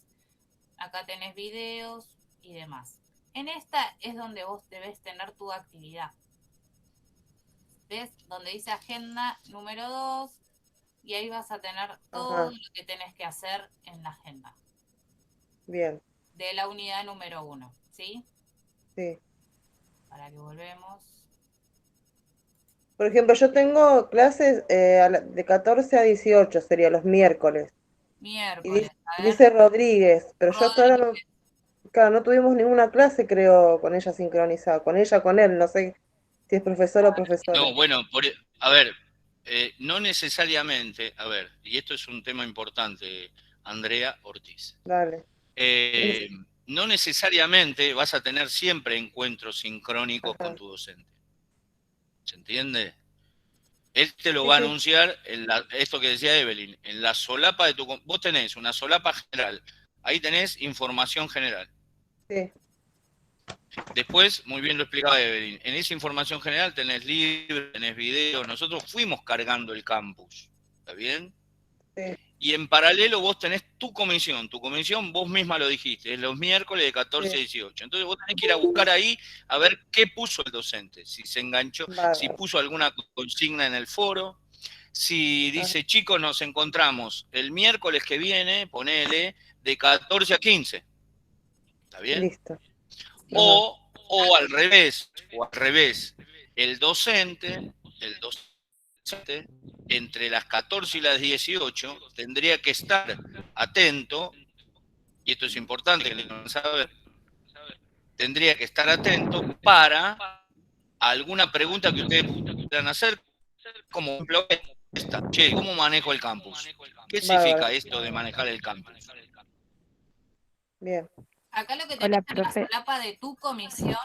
Speaker 2: Acá tenés videos y demás. En esta es donde vos debes tener tu actividad. ¿Ves? Donde dice agenda número 2, y ahí vas a tener todo lo que tenés que hacer en la agenda.
Speaker 3: Bien.
Speaker 2: De la unidad número 1, ¿sí?
Speaker 3: Sí.
Speaker 2: para que volvemos.
Speaker 3: Por ejemplo, yo tengo clases de 14 a 18, sería los miércoles. Y
Speaker 2: Miércoles, a ver.
Speaker 3: dice Rodríguez, pero yo hasta ahora no,
Speaker 2: Rodríguez.
Speaker 3: claro, no tuvimos ninguna clase, creo, con ella sincronizada. Con ella, con él, no sé si es profesor o profesora.
Speaker 1: No, bueno, a ver, no necesariamente, a ver, y esto es un tema importante, Andrea Ortiz.
Speaker 3: Dale.
Speaker 1: No necesariamente vas a tener siempre encuentros sincrónicos con tu docente. ¿Se entiende? Él te lo va a anunciar, esto que decía Evelyn, en la solapa de tu... Vos tenés una solapa general, ahí tenés información general.
Speaker 3: Sí.
Speaker 1: Después, muy bien lo explicaba Evelyn, en esa información general tenés libros, tenés videos, nosotros fuimos cargando el campus, ¿está bien?
Speaker 3: Sí.
Speaker 1: Y en paralelo vos tenés tu comisión vos misma lo dijiste, es los miércoles de 14 a 18. Entonces vos tenés que ir a buscar ahí a ver qué puso el docente, si se enganchó, si puso alguna consigna en el foro, si dice, chicos, nos encontramos el miércoles que viene, ponele, de 14 a 15. ¿Está bien?
Speaker 3: Listo.
Speaker 1: O al revés, el docente, entre las 14 y las 18 tendría que estar atento, y esto es importante que lo saber, tendría que estar atento para alguna pregunta que ustedes puedan hacer, como ejemplo esta, che, ¿cómo manejo el campus? ¿Qué significa esto de manejar el campus?
Speaker 3: Bien.
Speaker 2: Acá lo que tenés en la solapa de tu comisión,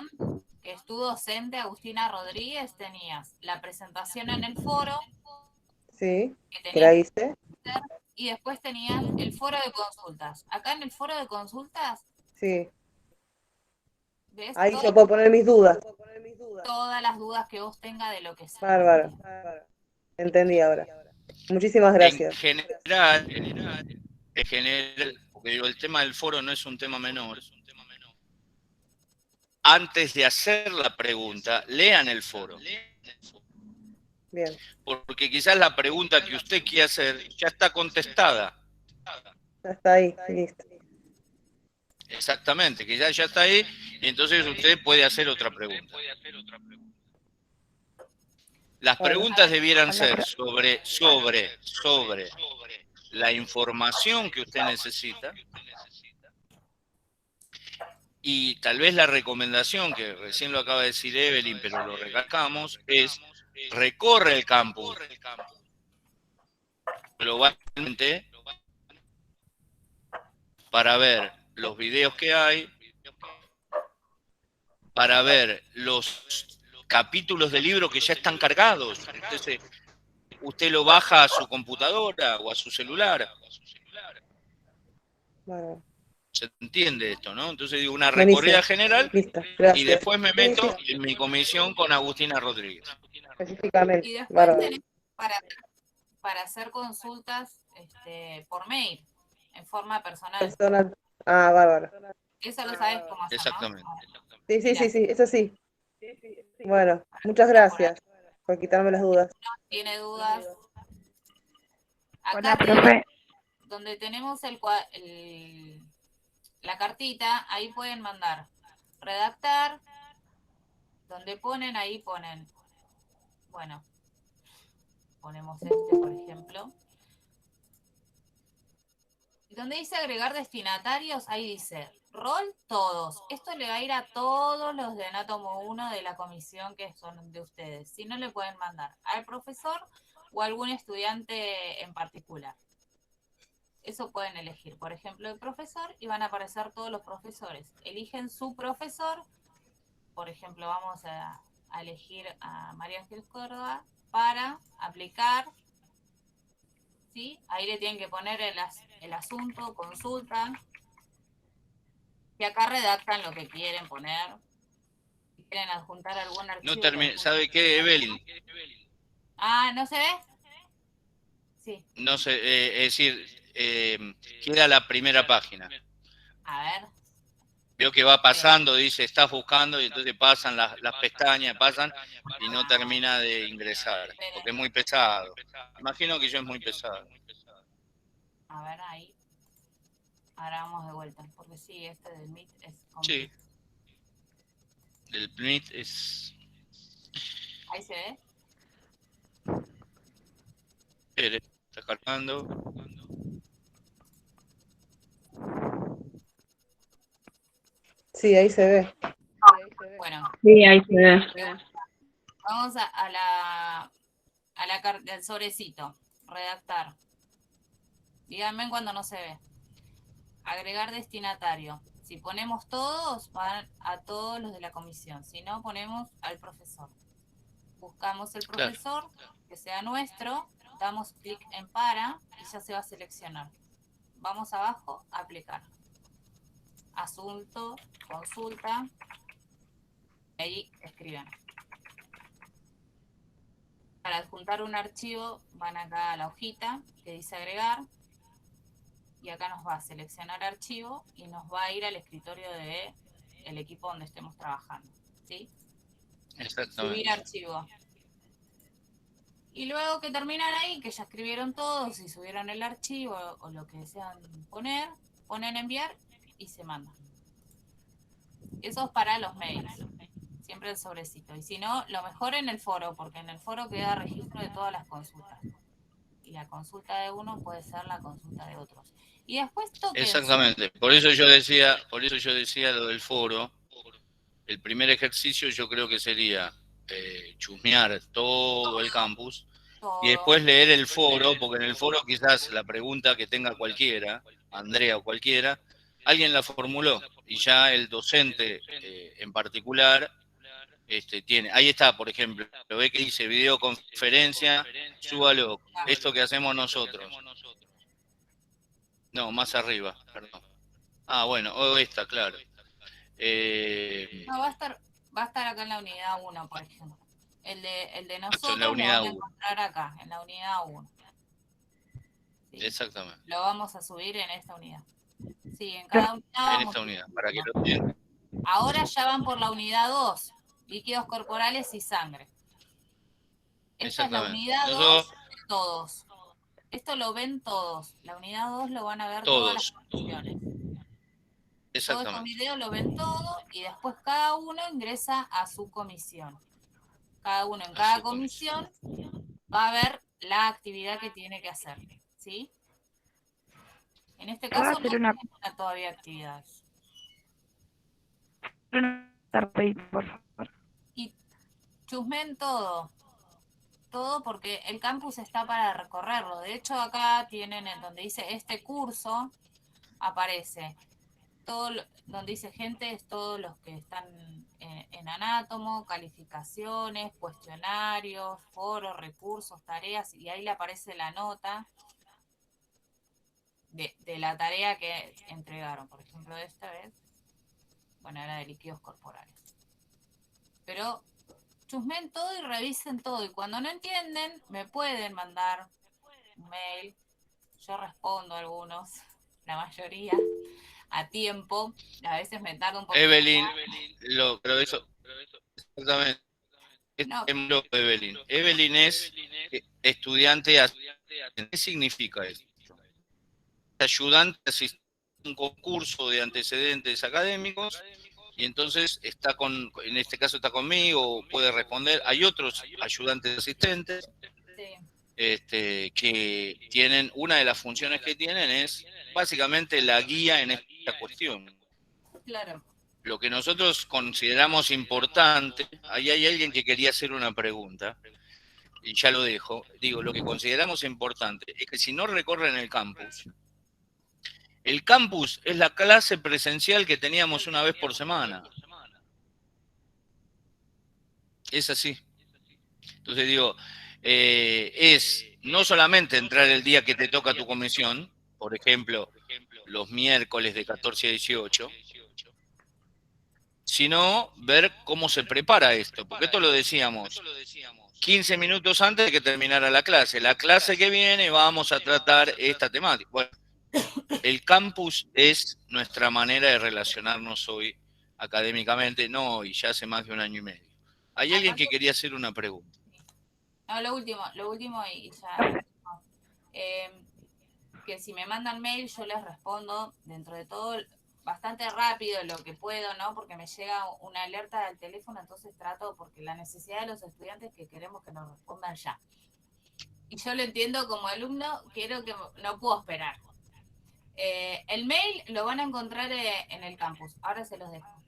Speaker 2: que es tu docente, Agustina Rodríguez, tenías la presentación en el foro.
Speaker 3: Sí, que la hice.
Speaker 2: Y después tenías el foro de consultas. Acá en el foro de consultas.
Speaker 3: Sí.
Speaker 2: ¿Ves?
Speaker 3: Ahí yo puedo poner mis dudas.
Speaker 2: Todas las dudas que vos tengas de lo que sea.
Speaker 3: Bárbaro. Entendí ahora. Muchísimas gracias.
Speaker 1: En general, porque digo, el tema del foro no es un tema menor. Antes de hacer la pregunta, lean el foro.
Speaker 3: Bien.
Speaker 1: Porque quizás la pregunta que usted quiere hacer ya está contestada.
Speaker 3: Ya está ahí, listo.
Speaker 1: Exactamente, quizás ya está ahí, y entonces usted puede hacer otra pregunta. Las preguntas debieran ser sobre la información que usted necesita, y tal vez la recomendación, que recién lo acaba de decir Evelyn, pero lo recalcamos, es recorre el campus globalmente para ver los videos que hay, para ver los capítulos de libro que ya están cargados. Entonces, usted lo baja a su computadora o a su celular.
Speaker 3: Bueno.
Speaker 1: ¿Se entiende esto, no? Entonces digo, una recorrida general.
Speaker 3: Listo, gracias.
Speaker 1: Y después me meto en mi comisión con Agustina Rodríguez.
Speaker 3: Específicamente.
Speaker 2: Y después tenés para hacer consultas por mail, en forma personal.
Speaker 3: Ah, bárbaro.
Speaker 2: Eso lo sabes cómo hacer,
Speaker 1: Exactamente.
Speaker 2: ¿no?
Speaker 3: Sí, eso sí. Bueno, muchas gracias por quitarme las dudas.
Speaker 2: ¿Tiene dudas? Acá
Speaker 5: Hola, profe.
Speaker 2: Donde tenemos la cartita, ahí pueden mandar redactar, donde ponen, ahí ponen, bueno, ponemos por ejemplo. Y donde dice agregar destinatarios, ahí dice rol todos. Esto le va a ir a todos los de Anátomo 1 de la comisión que son de ustedes. Si no, le pueden mandar al profesor o a algún estudiante en particular. Eso pueden elegir, por ejemplo, el profesor, y van a aparecer todos los profesores. Eligen su profesor, por ejemplo, vamos a elegir a María Ángel Córdoba para aplicar, ¿sí? Ahí le tienen que poner el asunto, consultan, y acá redactan lo que quieren poner. Si quieren adjuntar algún archivo.
Speaker 1: No ¿sabe qué, Evelyn?
Speaker 2: Ah, ¿no se ve? Sí.
Speaker 1: No sé, es decir, queda la primera página.
Speaker 2: A ver.
Speaker 1: Veo que va pasando, dice, estás buscando, y entonces pasan las pestañas, pasan, y no termina de ingresar, porque es muy pesado. Imagino que yo es muy pesado.
Speaker 2: A ver, ahí. Ahora vamos de vuelta, porque sí, del Meet es complicado.
Speaker 1: Sí. El PNUD es...
Speaker 2: Ahí se ve.
Speaker 1: Espere, está cargando.
Speaker 3: Sí, ahí se ve.
Speaker 2: Bueno,
Speaker 4: Sí, ahí se ve.
Speaker 2: vamos a la carta del sobrecito. Redactar. Díganme cuando no se ve. Agregar destinatario. Si ponemos todos, van a todos los de la comisión. Si no, ponemos al profesor. Buscamos el profesor, que sea nuestro, damos clic en para y ya se va a seleccionar. Vamos abajo, aplicar. Asunto, consulta, y ahí escriben. Para adjuntar un archivo, van acá a la hojita que dice agregar, y acá nos va a seleccionar archivo y nos va a ir al escritorio del equipo donde estemos trabajando. ¿Sí?
Speaker 1: Exactamente.
Speaker 2: Subir archivo. Y luego que terminan ahí, que ya escribieron todos y subieron el archivo o lo que desean poner, ponen enviar y se manda. Eso es para los mails. Siempre el sobrecito. Y si no, lo mejor en el foro, porque en el foro queda registro de todas las consultas. Y la consulta de uno puede ser la consulta de otros. Y después tóquense.
Speaker 1: Exactamente. Por eso yo decía lo del foro. El primer ejercicio yo creo que sería chusmear todo el campus y después leer el foro, porque en el foro quizás la pregunta que tenga cualquiera, Andrea o cualquiera, alguien la formuló y ya el docente en particular tiene. Ahí está, por ejemplo, lo ve que dice videoconferencia, súbalo, esto que hacemos nosotros. No, más arriba, perdón. Ah, bueno, o esta, claro.
Speaker 2: No, va a estar acá en la unidad 1, por ejemplo. El de nosotros
Speaker 1: en la
Speaker 2: lo
Speaker 1: unidad
Speaker 2: van a
Speaker 1: 1.
Speaker 2: encontrar acá, en la unidad 1. ¿Sí?
Speaker 1: Exactamente.
Speaker 2: Lo vamos a subir en esta unidad. Sí, en cada unidad
Speaker 1: En
Speaker 2: vamos
Speaker 1: esta unidad, para que lo vean.
Speaker 2: Ahora ya van por la unidad 2, líquidos corporales y sangre. Esta es la
Speaker 1: Exactamente.
Speaker 2: unidad 2
Speaker 1: Nosotros,
Speaker 2: de todos. Esto lo ven todos. La unidad 2 lo van a ver todas las
Speaker 1: todos.
Speaker 2: comisiones. Todo estos
Speaker 1: Exactamente.
Speaker 2: videos lo ven todo y después cada uno ingresa a su comisión. Cada uno en cada comisión va a ver la actividad que tiene que hacer. ¿Sí? En este caso no tienen todavía actividades.
Speaker 5: Por favor.
Speaker 2: Y chusmen todo. Todo porque el campus está para recorrerlo. De hecho, acá tienen en donde dice este curso, aparece todo, donde dice gente, es todos los que están en Anátomo, calificaciones, cuestionarios, foros, recursos, tareas, y ahí le aparece la nota de la tarea que entregaron. Por ejemplo, esta vez, bueno, era de líquidos corporales. Pero chusmen todo y revisen todo. Y cuando no entienden, me pueden mandar un mail. Yo respondo a algunos, la mayoría, a tiempo. A veces me tardo un poquito.
Speaker 1: Evelyn, pero eso, exactamente.
Speaker 2: No.
Speaker 1: Evelyn es estudiante asistente. ¿Qué significa eso? Ayudante asistente a un concurso de antecedentes académicos y entonces en este caso está conmigo, puede responder. Hay otros ayudantes asistentes que tienen, una de las funciones que tienen es básicamente la guía en esta cuestión.
Speaker 2: Claro.
Speaker 1: Lo que nosotros consideramos importante, ahí hay alguien que quería hacer una pregunta, y ya lo dejo, digo, lo que consideramos importante es que si no recorren el campus es la clase presencial que teníamos una vez por semana. Es así. Entonces digo, es no solamente entrar el día que te toca tu comisión, por ejemplo, los miércoles de 14 a 18, sino ver cómo se prepara esto, porque esto lo decíamos 15 minutos antes de que terminara la clase. La clase que viene vamos a tratar esta temática. Bueno, el campus es nuestra manera de relacionarnos hoy académicamente, no hoy, ya hace más de 1 año y medio. ¿Hay alguien que quería hacer una pregunta?
Speaker 2: No, lo último y ya. Que si me mandan mail yo les respondo dentro de todo. bastante rápido lo que puedo, ¿no? Porque me llega una alerta del teléfono, entonces trato, porque la necesidad de los estudiantes que queremos que nos respondan ya. Y yo lo entiendo como alumno, quiero que no puedo esperar. El mail lo van a encontrar en el campus, ahora se los dejo.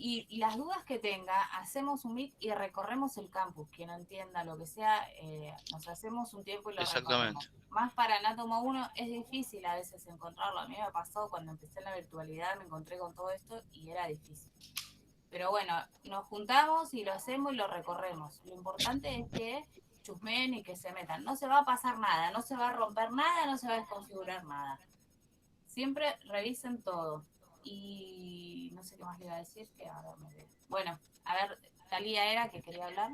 Speaker 2: Y las dudas que tenga, hacemos un meet y recorremos el campus. Quien no entienda lo que sea, nos hacemos un tiempo y lo recorremos. Más para Anátomo 1 es difícil a veces encontrarlo. A mí me pasó cuando empecé en la virtualidad, me encontré con todo esto y era difícil. Pero bueno, nos juntamos y lo hacemos y lo recorremos. Lo importante es que chusmeen y que se metan. No se va a pasar nada, no se va a romper nada, no se va a desconfigurar nada. Siempre revisen todo. Y no sé qué más le iba a decir, que ahora me... Bueno, a ver, Talía era que quería hablar.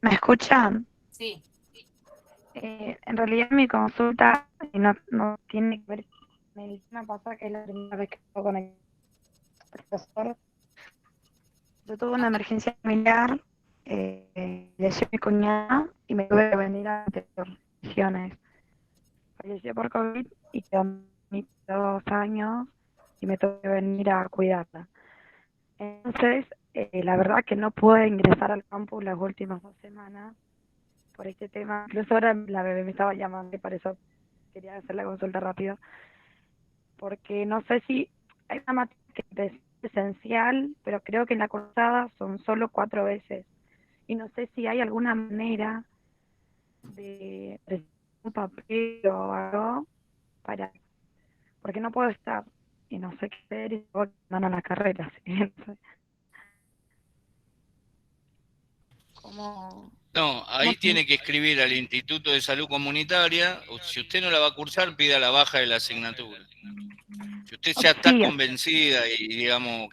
Speaker 5: ¿Me escuchan?
Speaker 2: Sí.
Speaker 5: En realidad mi consulta no tiene que ver con medicina, pasa que es la primera vez que estoy con el profesor. Yo tuve una emergencia familiar, falleció mi cuñada y me tuve que venir a sesiones. Falleció por COVID y quedó 2 años y me tuve que venir a cuidarla. Entonces, la verdad que no pude ingresar al campus las últimas 2 semanas por este tema. Incluso ahora la bebé me estaba llamando y por eso quería hacer la consulta rápido. Porque no sé si hay una materia que es esencial, pero creo que en la cursada son solo 4 veces. Y no sé si hay alguna manera de presentar un papel o algo para... Porque no puedo estar y no sé qué hacer y luego mandan a la carrera. ¿Sí? ¿Cómo?
Speaker 1: No, ahí tiene que escribir al Instituto de Salud Comunitaria. O si usted no la va a cursar, pida la baja de la asignatura. Si usted ya está convencida y digamos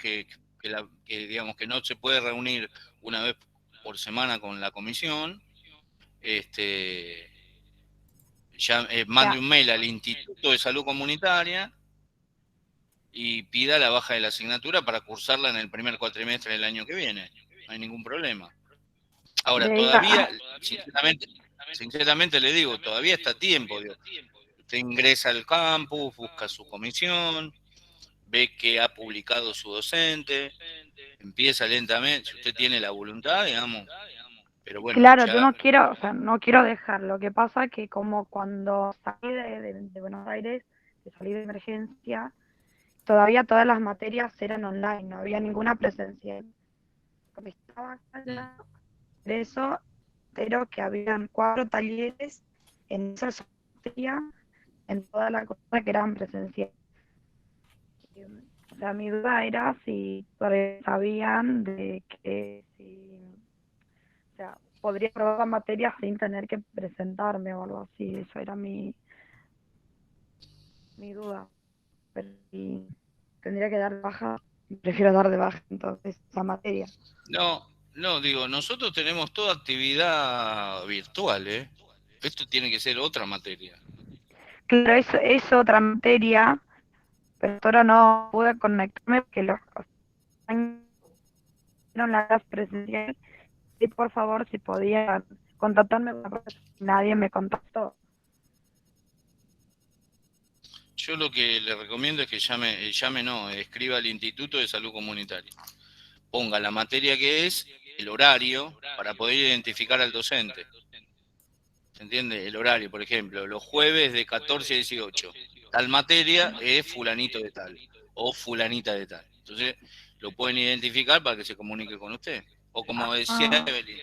Speaker 1: digamos que no se puede reunir una vez por semana con la comisión, mande un mail al Instituto de Salud Comunitaria y pida la baja de la asignatura para cursarla en el primer cuatrimestre del año que viene. No hay ningún problema. Ahora, todavía, sinceramente le digo, todavía está a tiempo. Usted ingresa al campus, busca su comisión, ve que ha publicado su docente, empieza lentamente, si usted tiene la voluntad, digamos. Pero bueno,
Speaker 5: claro, yo no quiero dejar. Lo que pasa es que como cuando salí de Buenos Aires, que salí de emergencia, todavía todas las materias eran online, no había ninguna presencial. Como estaba allá, por eso, pero que habían 4 talleres en esa materia, en toda la cosa que eran presenciales. O sea, mi duda era si sabían de que o sea, podría probar la materia sin tener que presentarme o algo así. Eso era mi duda. Pero si tendría que dar de baja, prefiero dar de baja entonces esa materia.
Speaker 1: No, digo, nosotros tenemos toda actividad virtual, ¿eh? Esto tiene que ser otra materia.
Speaker 5: Claro, eso es otra materia, pero ahora no pude conectarme porque los la clase presencial y por favor si podían contactarme con la profesora. Nadie me contactó.
Speaker 1: Yo lo que le recomiendo es que escriba al Instituto de Salud Comunitaria. Ponga la materia que es, el horario, para poder identificar al docente. ¿Se entiende? El horario, por ejemplo, los jueves de 14 a 18. Tal materia es fulanito de tal o fulanita de tal. Entonces, lo pueden identificar para que se comunique con usted. O como decía Evelyn,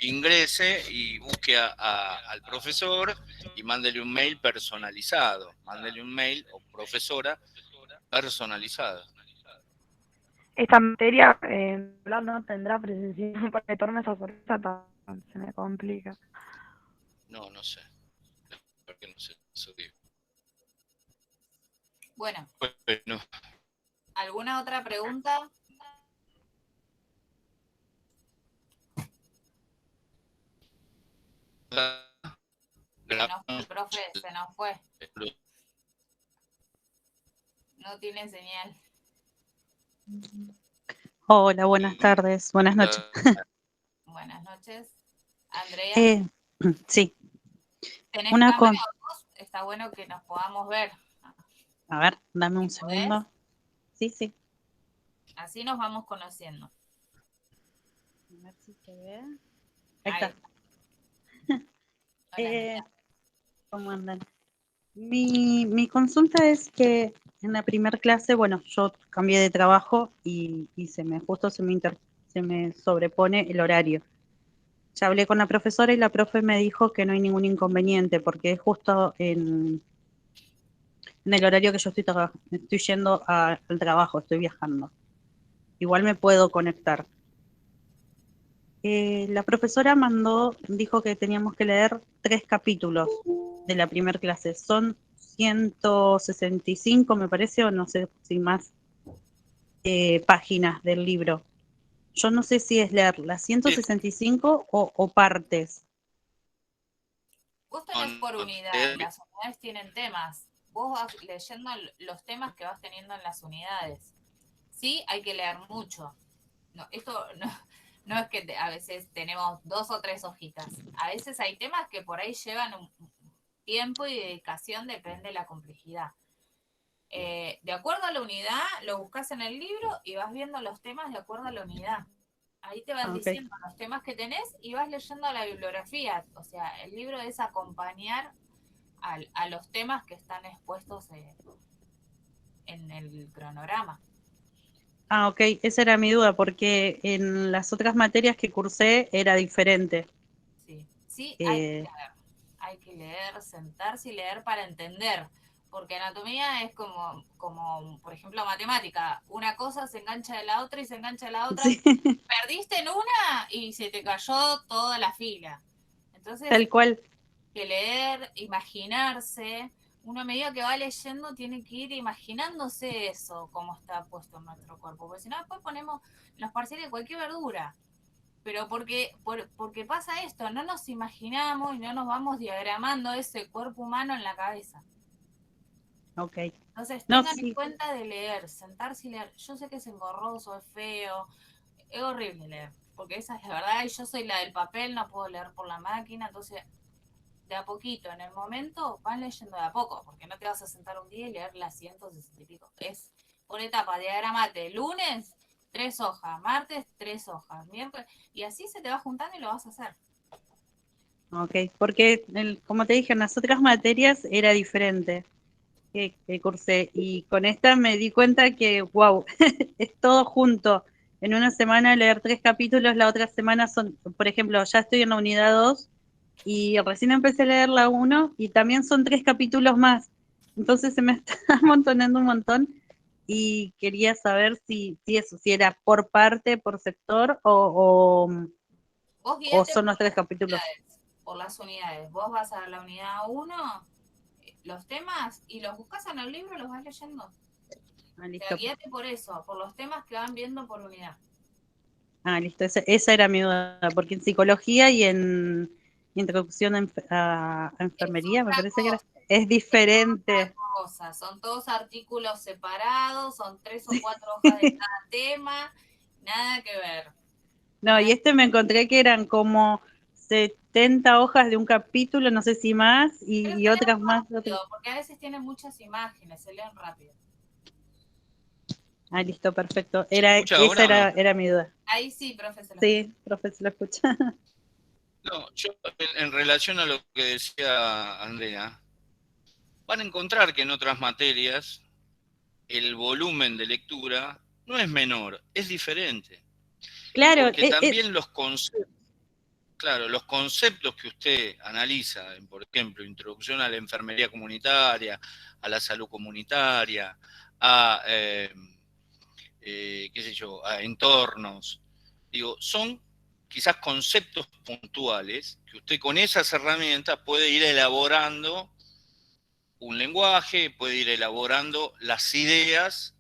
Speaker 1: ingrese y busque al profesor y mándele un mail personalizado. Mándele un mail o profesora personalizada.
Speaker 5: Esta materia no tendrá presencial para meterme esa sorpresa, se me complica.
Speaker 1: No sé. Porque no sé, eso digo.
Speaker 2: Bueno.
Speaker 1: No.
Speaker 2: ¿Alguna otra pregunta? El profe se nos fue. No tiene señal.
Speaker 6: Hola, buenas tardes, buenas noches.
Speaker 2: Buenas noches. Andrea.
Speaker 6: Sí.
Speaker 2: ¿Tenés cámara o voz? Está bueno que nos podamos ver.
Speaker 6: A ver, dame un
Speaker 2: ¿Sí podés?
Speaker 6: segundo. Sí, sí.
Speaker 2: Así nos vamos conociendo.
Speaker 6: A ver si se ve. Ahí
Speaker 2: Ahí
Speaker 6: está.
Speaker 2: está. Hola, Andrea.
Speaker 6: ¿Cómo andan? Mi consulta es que en la primera clase, bueno, yo cambié de trabajo y justo se me sobrepone el horario. Ya hablé con la profesora y la profe me dijo que no hay ningún inconveniente porque es justo en el horario que yo estoy yendo al trabajo, estoy viajando. Igual me puedo conectar. La profesora dijo que teníamos que leer 3 capítulos de la primera clase. Son 165, me parece, o no sé si más páginas del libro. Yo no sé si es leer las 165 o partes.
Speaker 2: Vos tenés por unidad, las unidades tienen temas. Vos vas leyendo los temas que vas teniendo en las unidades. Sí, hay que leer mucho. No, esto no es que a veces tenemos 2 o 3 hojitas. A veces hay temas que por ahí llevan un tiempo y dedicación, depende de la complejidad. De acuerdo a la unidad, lo buscas en el libro y vas viendo los temas de acuerdo a la unidad. Ahí te van
Speaker 6: Okay.
Speaker 2: diciendo los temas que tenés y vas leyendo la bibliografía. O sea, el libro es acompañar a los temas que están expuestos en el cronograma.
Speaker 6: Ah, ok, esa era mi duda, porque en las otras materias que cursé era diferente.
Speaker 2: Sí, sí, hay que leer, sentarse y leer para entender. Porque anatomía es como, por ejemplo, matemática. Una cosa se engancha de la otra y se engancha de la otra.
Speaker 6: Sí,
Speaker 2: Perdiste en una y se te cayó toda la fila. Entonces,
Speaker 6: tal cual.
Speaker 2: que leer, imaginarse. Uno a medida que va leyendo tiene que ir imaginándose eso, cómo está puesto en nuestro cuerpo. Porque si no, después ponemos en los parciales cualquier verdura. Pero porque pasa esto, no nos imaginamos y no nos vamos diagramando ese cuerpo humano en la cabeza.
Speaker 6: Ok.
Speaker 2: Entonces
Speaker 6: No,
Speaker 2: tengan en
Speaker 6: sí.
Speaker 2: cuenta de leer, sentarse y leer. Yo sé que es engorroso, es feo, es horrible leer, porque esa es la verdad, y yo soy la del papel, no puedo leer por la máquina, entonces de a poquito, en el momento, van leyendo de a poco, porque no te vas a sentar un día y leer las 160 y pico. Es por etapa, diagramate, lunes, 3 hojas, martes, 3 hojas, miércoles, y así se te va juntando y lo vas a hacer.
Speaker 6: Ok, porque como te dije, en las otras materias era diferente que cursé y con esta me di cuenta que, wow, es todo junto. En una semana leer 3 capítulos, la otra semana son, por ejemplo, ya estoy en la unidad 2 y recién empecé a leer la 1 y también son 3 capítulos más. Entonces se me está amontonando un montón y quería saber si era por parte, por sector
Speaker 2: Vos
Speaker 6: o
Speaker 2: guíate
Speaker 6: son los 3 capítulos.
Speaker 2: por las unidades. Vos vas a la unidad 1, los temas, y los buscas en el libro y los vas leyendo.
Speaker 6: Ah,
Speaker 2: O
Speaker 6: listo.
Speaker 2: sea, guíate por eso, por los temas que van viendo por unidad.
Speaker 6: Ah, listo, esa era mi duda, porque en psicología y en introducción a
Speaker 2: Es
Speaker 6: enfermería, me
Speaker 2: otra
Speaker 6: parece que
Speaker 2: cosa,
Speaker 6: es diferente.
Speaker 2: son todos artículos separados, son 3 o 4 hojas de cada tema, nada que ver.
Speaker 6: No, y me encontré que eran como 70 hojas de un capítulo, no sé si más,
Speaker 2: Pero
Speaker 6: y
Speaker 2: se leen
Speaker 6: otras más.
Speaker 2: rápido, porque a veces tienen muchas imágenes, se leen rápido.
Speaker 6: Ah, listo, perfecto.
Speaker 1: ¿Se escucha
Speaker 6: Esa
Speaker 1: ahora o no?
Speaker 6: era mi duda.
Speaker 2: Ahí sí, profesor.
Speaker 6: Sí, profe, se lo escucha.
Speaker 1: No, yo en relación a lo que decía Andrea, van a encontrar que en otras materias el volumen de lectura no es menor, es diferente.
Speaker 6: Claro,
Speaker 1: Porque también los conceptos que usted analiza, por ejemplo, introducción a la enfermería comunitaria, a la salud comunitaria, a, qué sé yo, a entornos, digo, son quizás conceptos puntuales que usted con esas herramientas puede ir elaborando un lenguaje, puede ir elaborando las ideas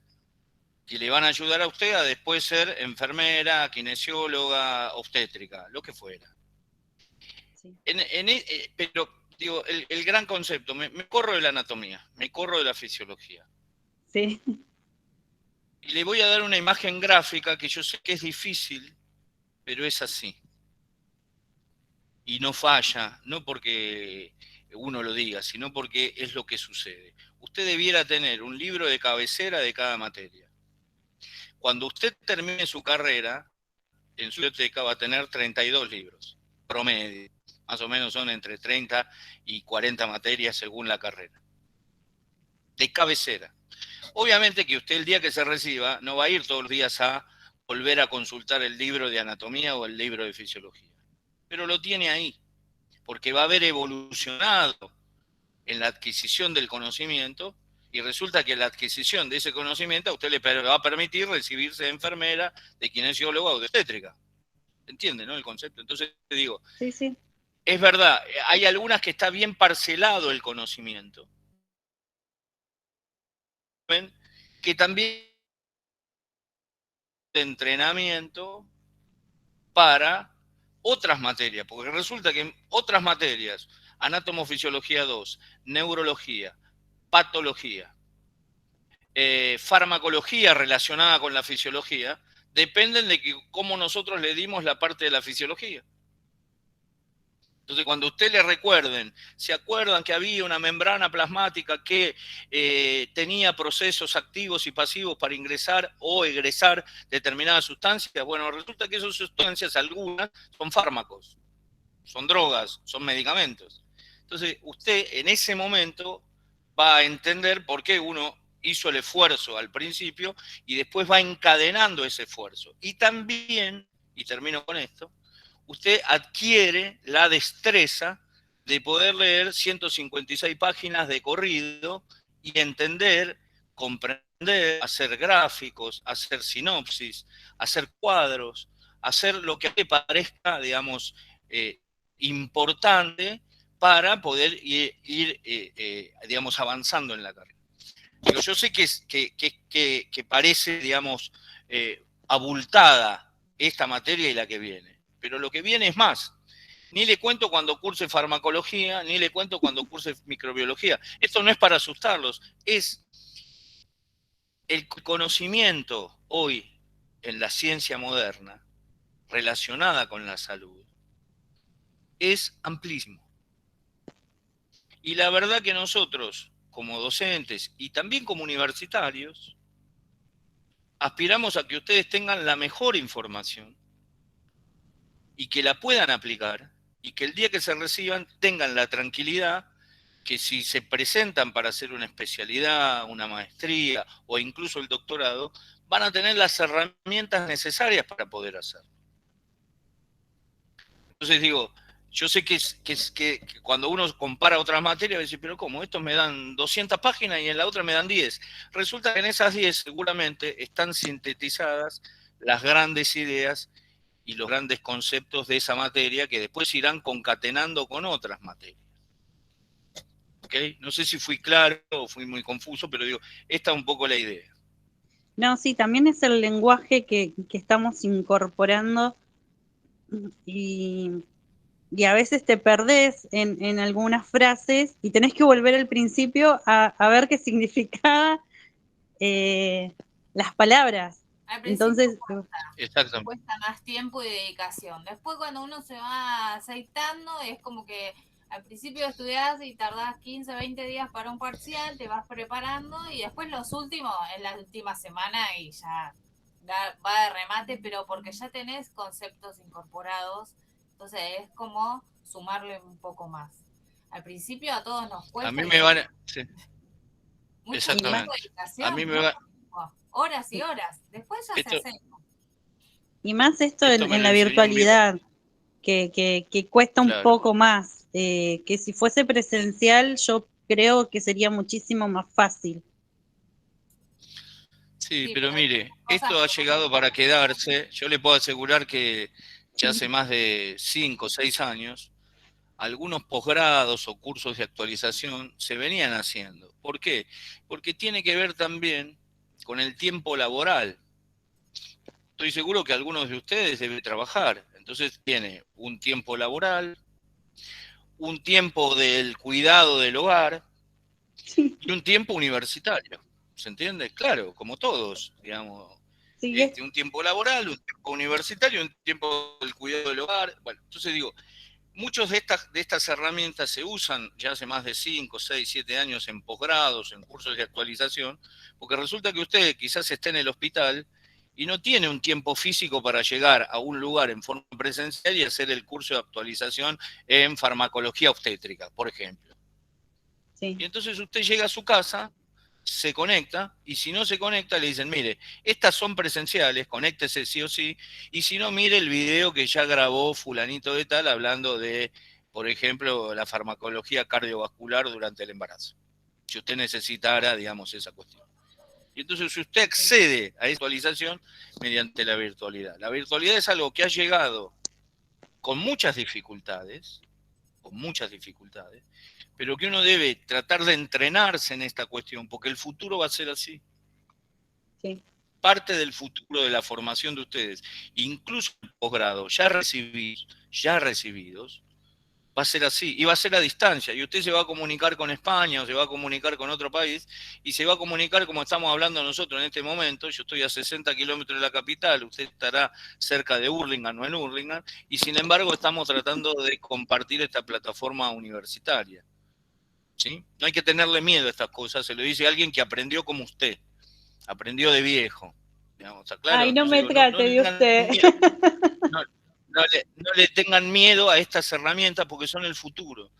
Speaker 1: que le van a ayudar a usted a después ser enfermera, kinesióloga, obstétrica, lo que fuera.
Speaker 6: sí.
Speaker 1: Pero digo, el gran concepto, me corro de la anatomía, me corro de la fisiología.
Speaker 6: Sí.
Speaker 1: Y le voy a dar una imagen gráfica que yo sé que es difícil, pero es así. Y no falla, no porque uno lo diga, sino porque es lo que sucede. Usted debiera tener un libro de cabecera de cada materia. Cuando usted termine su carrera, en su biblioteca va a tener 32 libros, promedio. Más o menos son entre 30 y 40 materias según la carrera. De cabecera. Obviamente que usted el día que se reciba no va a ir todos los días a volver a consultar el libro de anatomía o el libro de fisiología. Pero lo tiene ahí, porque va a haber evolucionado en la adquisición del conocimiento y resulta que la adquisición de ese conocimiento a usted le va a permitir recibirse de enfermera, de kinesióloga o de obstétrica. ¿Entiende, no? El concepto. Entonces, te digo,
Speaker 6: Sí, sí.
Speaker 1: es verdad, hay algunas que está bien parcelado el conocimiento. ¿Ven? Que también de entrenamiento para otras materias, porque resulta que en otras materias, anatomofisiología 2, neurología, patología, farmacología relacionada con la fisiología, dependen de cómo nosotros le dimos la parte de la fisiología. Entonces, cuando usted le recuerden, ¿se acuerdan que había una membrana plasmática que tenía procesos activos y pasivos para ingresar o egresar determinadas sustancias? Bueno, resulta que esas sustancias, algunas, son fármacos, son drogas, son medicamentos. Entonces, usted en ese momento va a entender por qué uno hizo el esfuerzo al principio y después va encadenando ese esfuerzo. Y también, y termino con esto, usted adquiere la destreza de poder leer 156 páginas de corrido y entender, comprender, hacer gráficos, hacer sinopsis, hacer cuadros, hacer lo que le parezca, digamos, importante para poder ir digamos, avanzando en la carrera. Pero yo sé que parece, digamos, abultada esta materia y la que viene. Pero lo que viene es más. Ni le cuento cuando curse farmacología, ni le cuento cuando curse microbiología. Esto no es para asustarlos, es el conocimiento hoy en la ciencia moderna relacionada con la salud. Es amplísimo. Y la verdad que nosotros, como docentes y también como universitarios, aspiramos a que ustedes tengan la mejor información y que la puedan aplicar y que el día que se reciban tengan la tranquilidad que si se presentan para hacer una especialidad, una maestría o incluso el doctorado, van a tener las herramientas necesarias para poder hacerlo. Entonces digo, yo sé que cuando uno compara otras materias, va a decir, pero ¿cómo? Estos me dan 200 páginas y en la otra me dan 10. Resulta que en esas 10 seguramente están sintetizadas las grandes ideas y los grandes conceptos de esa materia que después irán concatenando con otras materias. ¿Okay? No sé si fui claro o fui muy confuso, pero digo, esta es un poco la idea.
Speaker 6: No, sí, también es el lenguaje que estamos incorporando y a veces te perdés en algunas frases y tenés que volver al principio a ver qué significaba las palabras.
Speaker 2: Al principio
Speaker 6: Entonces,
Speaker 2: cuesta más tiempo y dedicación. Después cuando uno se va aceitando, es como que al principio estudiás y tardás 15, 20 días para un parcial, te vas preparando y después los últimos, en la última semana y ya va de remate, pero porque ya tenés conceptos incorporados, entonces es como sumarle un poco más. Al principio a todos nos cuesta.
Speaker 1: A mí me van a... Sí,
Speaker 2: mucho
Speaker 1: exactamente.
Speaker 2: dedicación,
Speaker 1: A mí me
Speaker 2: ¿no?
Speaker 1: va...
Speaker 2: Horas y horas. Después ya se hace.
Speaker 6: Y más esto
Speaker 1: Esto me
Speaker 6: en
Speaker 1: lo
Speaker 6: la
Speaker 1: enseñó
Speaker 6: virtualidad, que cuesta un
Speaker 1: Claro.
Speaker 6: poco más, que si fuese presencial yo creo que sería muchísimo más fácil.
Speaker 1: Sí,
Speaker 2: Sí,
Speaker 1: pero
Speaker 2: pero
Speaker 1: mire,
Speaker 2: cosas
Speaker 1: esto ha
Speaker 2: que-
Speaker 1: llegado para quedarse. Yo le puedo asegurar que ya hace más de 5 o 6 años, algunos posgrados o cursos de actualización se venían haciendo. ¿Por qué? Porque tiene que ver también con el tiempo laboral. Estoy seguro que algunos de ustedes deben trabajar. Entonces tiene un tiempo laboral, un tiempo del cuidado del hogar y un tiempo universitario. ¿Se entiende? Claro, como todos, digamos.
Speaker 6: Sí,
Speaker 1: Un tiempo laboral, un tiempo universitario, un tiempo del cuidado del hogar. Bueno, entonces digo, Muchos de estas herramientas se usan ya hace más de 5, 6, 7 años en posgrados, en cursos de actualización, porque resulta que usted quizás esté en el hospital y no tiene un tiempo físico para llegar a un lugar en forma presencial y hacer el curso de actualización en farmacología obstétrica, por ejemplo.
Speaker 6: Sí.
Speaker 1: Y entonces usted llega a su casa, se conecta, y si no se conecta le dicen, mire, estas son presenciales, conéctese sí o sí, y si no, mire el video que ya grabó fulanito de tal hablando de, por ejemplo, la farmacología cardiovascular durante el embarazo, si usted necesitara, digamos, esa cuestión. Y entonces usted accede a esa actualización mediante la virtualidad. La virtualidad es algo que ha llegado con muchas dificultades, pero que uno debe tratar de entrenarse en esta cuestión, porque el futuro va a ser así.
Speaker 6: Sí.
Speaker 1: Parte del futuro de la formación de ustedes, incluso el posgrado, ya recibidos, va a ser así, y va a ser a distancia, y usted se va a comunicar con España, o se va a comunicar con otro país, y se va a comunicar como estamos hablando nosotros en este momento. Yo estoy a 60 kilómetros de la capital, usted estará cerca de Hurlingham o en Hurlingham, y sin embargo estamos tratando de compartir esta plataforma universitaria. ¿Sí? No hay que tenerle miedo a estas cosas, se lo dice alguien que aprendió como usted, aprendió de viejo. Digamos, ¿está claro?
Speaker 6: Ay, no
Speaker 1: Entonces,
Speaker 6: me trate de usted.
Speaker 1: No le tengan miedo a estas herramientas porque son el futuro.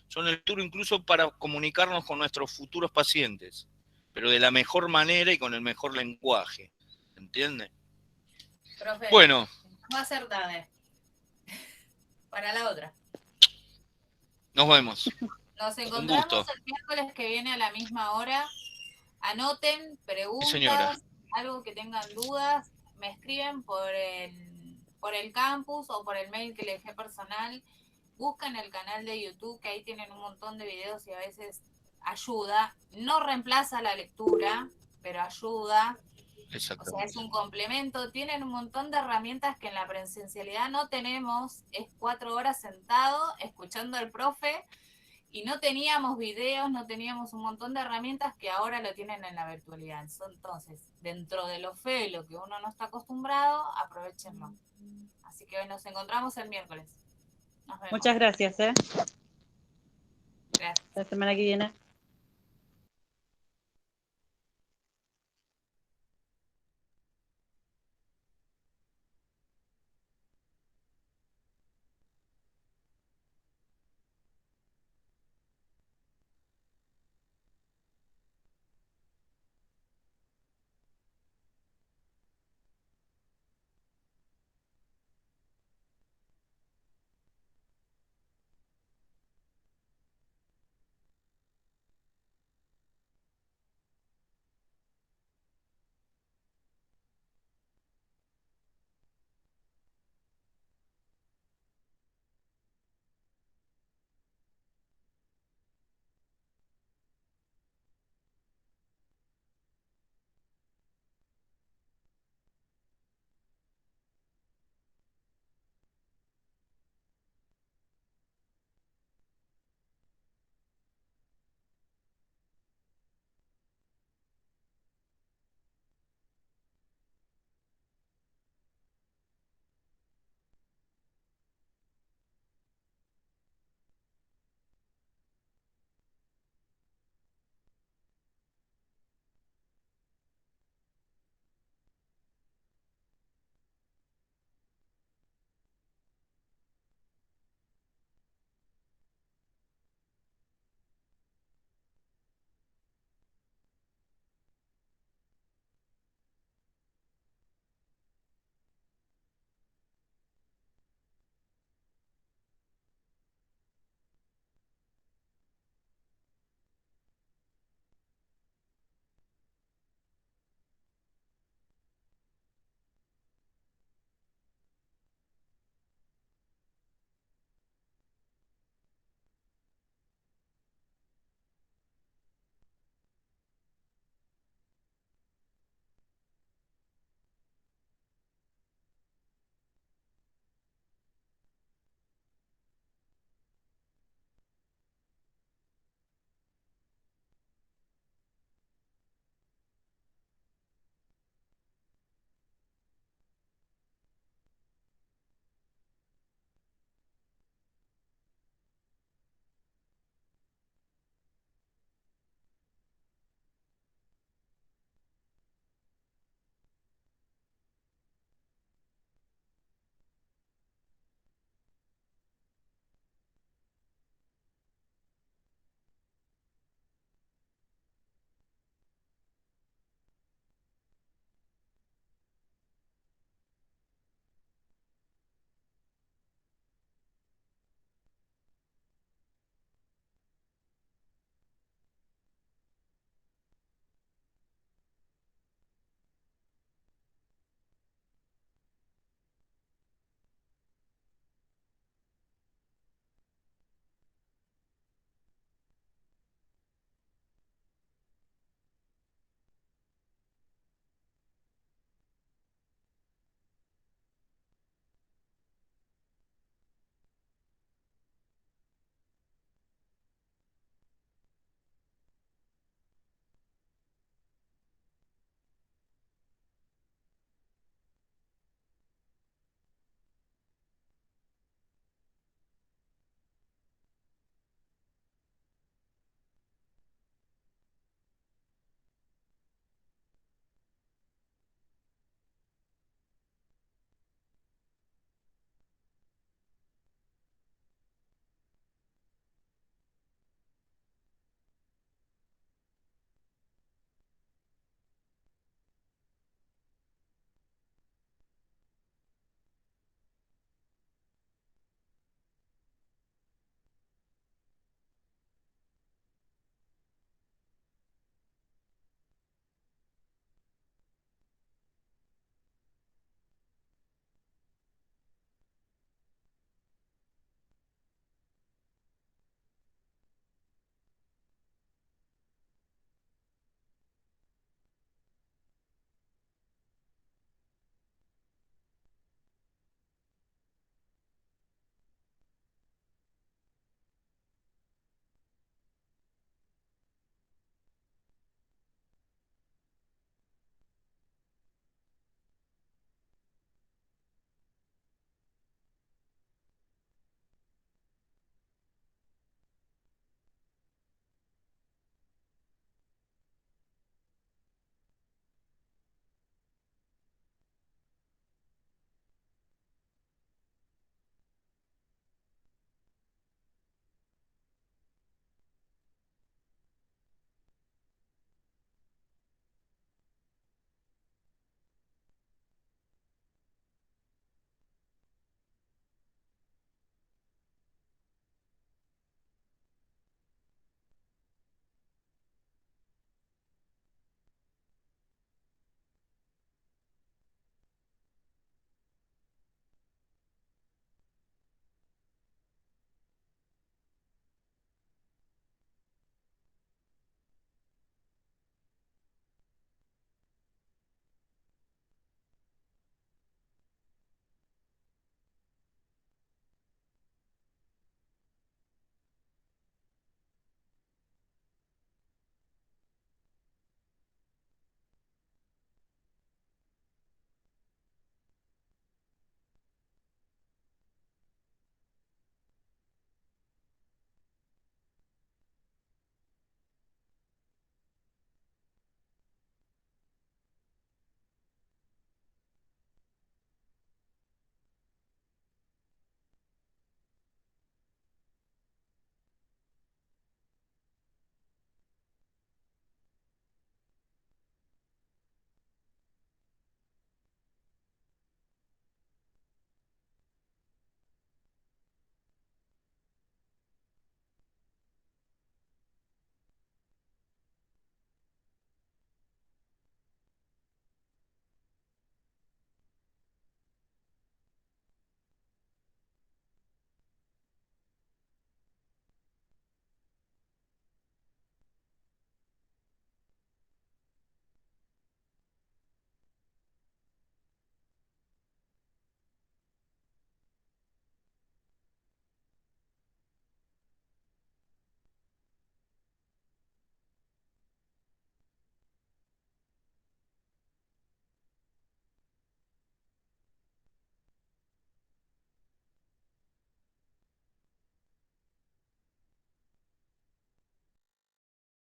Speaker 1: Son el futuro incluso para comunicarnos con nuestros futuros pacientes, pero de la mejor manera y con el mejor lenguaje. ¿Entiende?
Speaker 2: Profe,
Speaker 1: bueno.
Speaker 2: Va a ser tarde. Para la otra.
Speaker 1: Nos vemos.
Speaker 2: Nos encontramos el miércoles que viene a la misma hora. Anoten, preguntas,
Speaker 1: sí,
Speaker 2: algo que tengan dudas, me escriben por el campus o por el mail que les dejé personal. Busquen el canal de YouTube, que ahí tienen un montón de videos y a veces ayuda. No reemplaza la lectura, pero ayuda. O sea, es un complemento. Tienen un montón de herramientas que en la presencialidad no tenemos. Es 4 horas sentado, escuchando al profe, y no teníamos videos, no teníamos un montón de herramientas que ahora lo tienen en la virtualidad. Entonces, dentro de lo feo y lo que uno no está acostumbrado, aprovechenlo. Así que nos encontramos el miércoles. Nos vemos.
Speaker 6: Muchas gracias.
Speaker 2: Gracias.
Speaker 6: La semana que viene.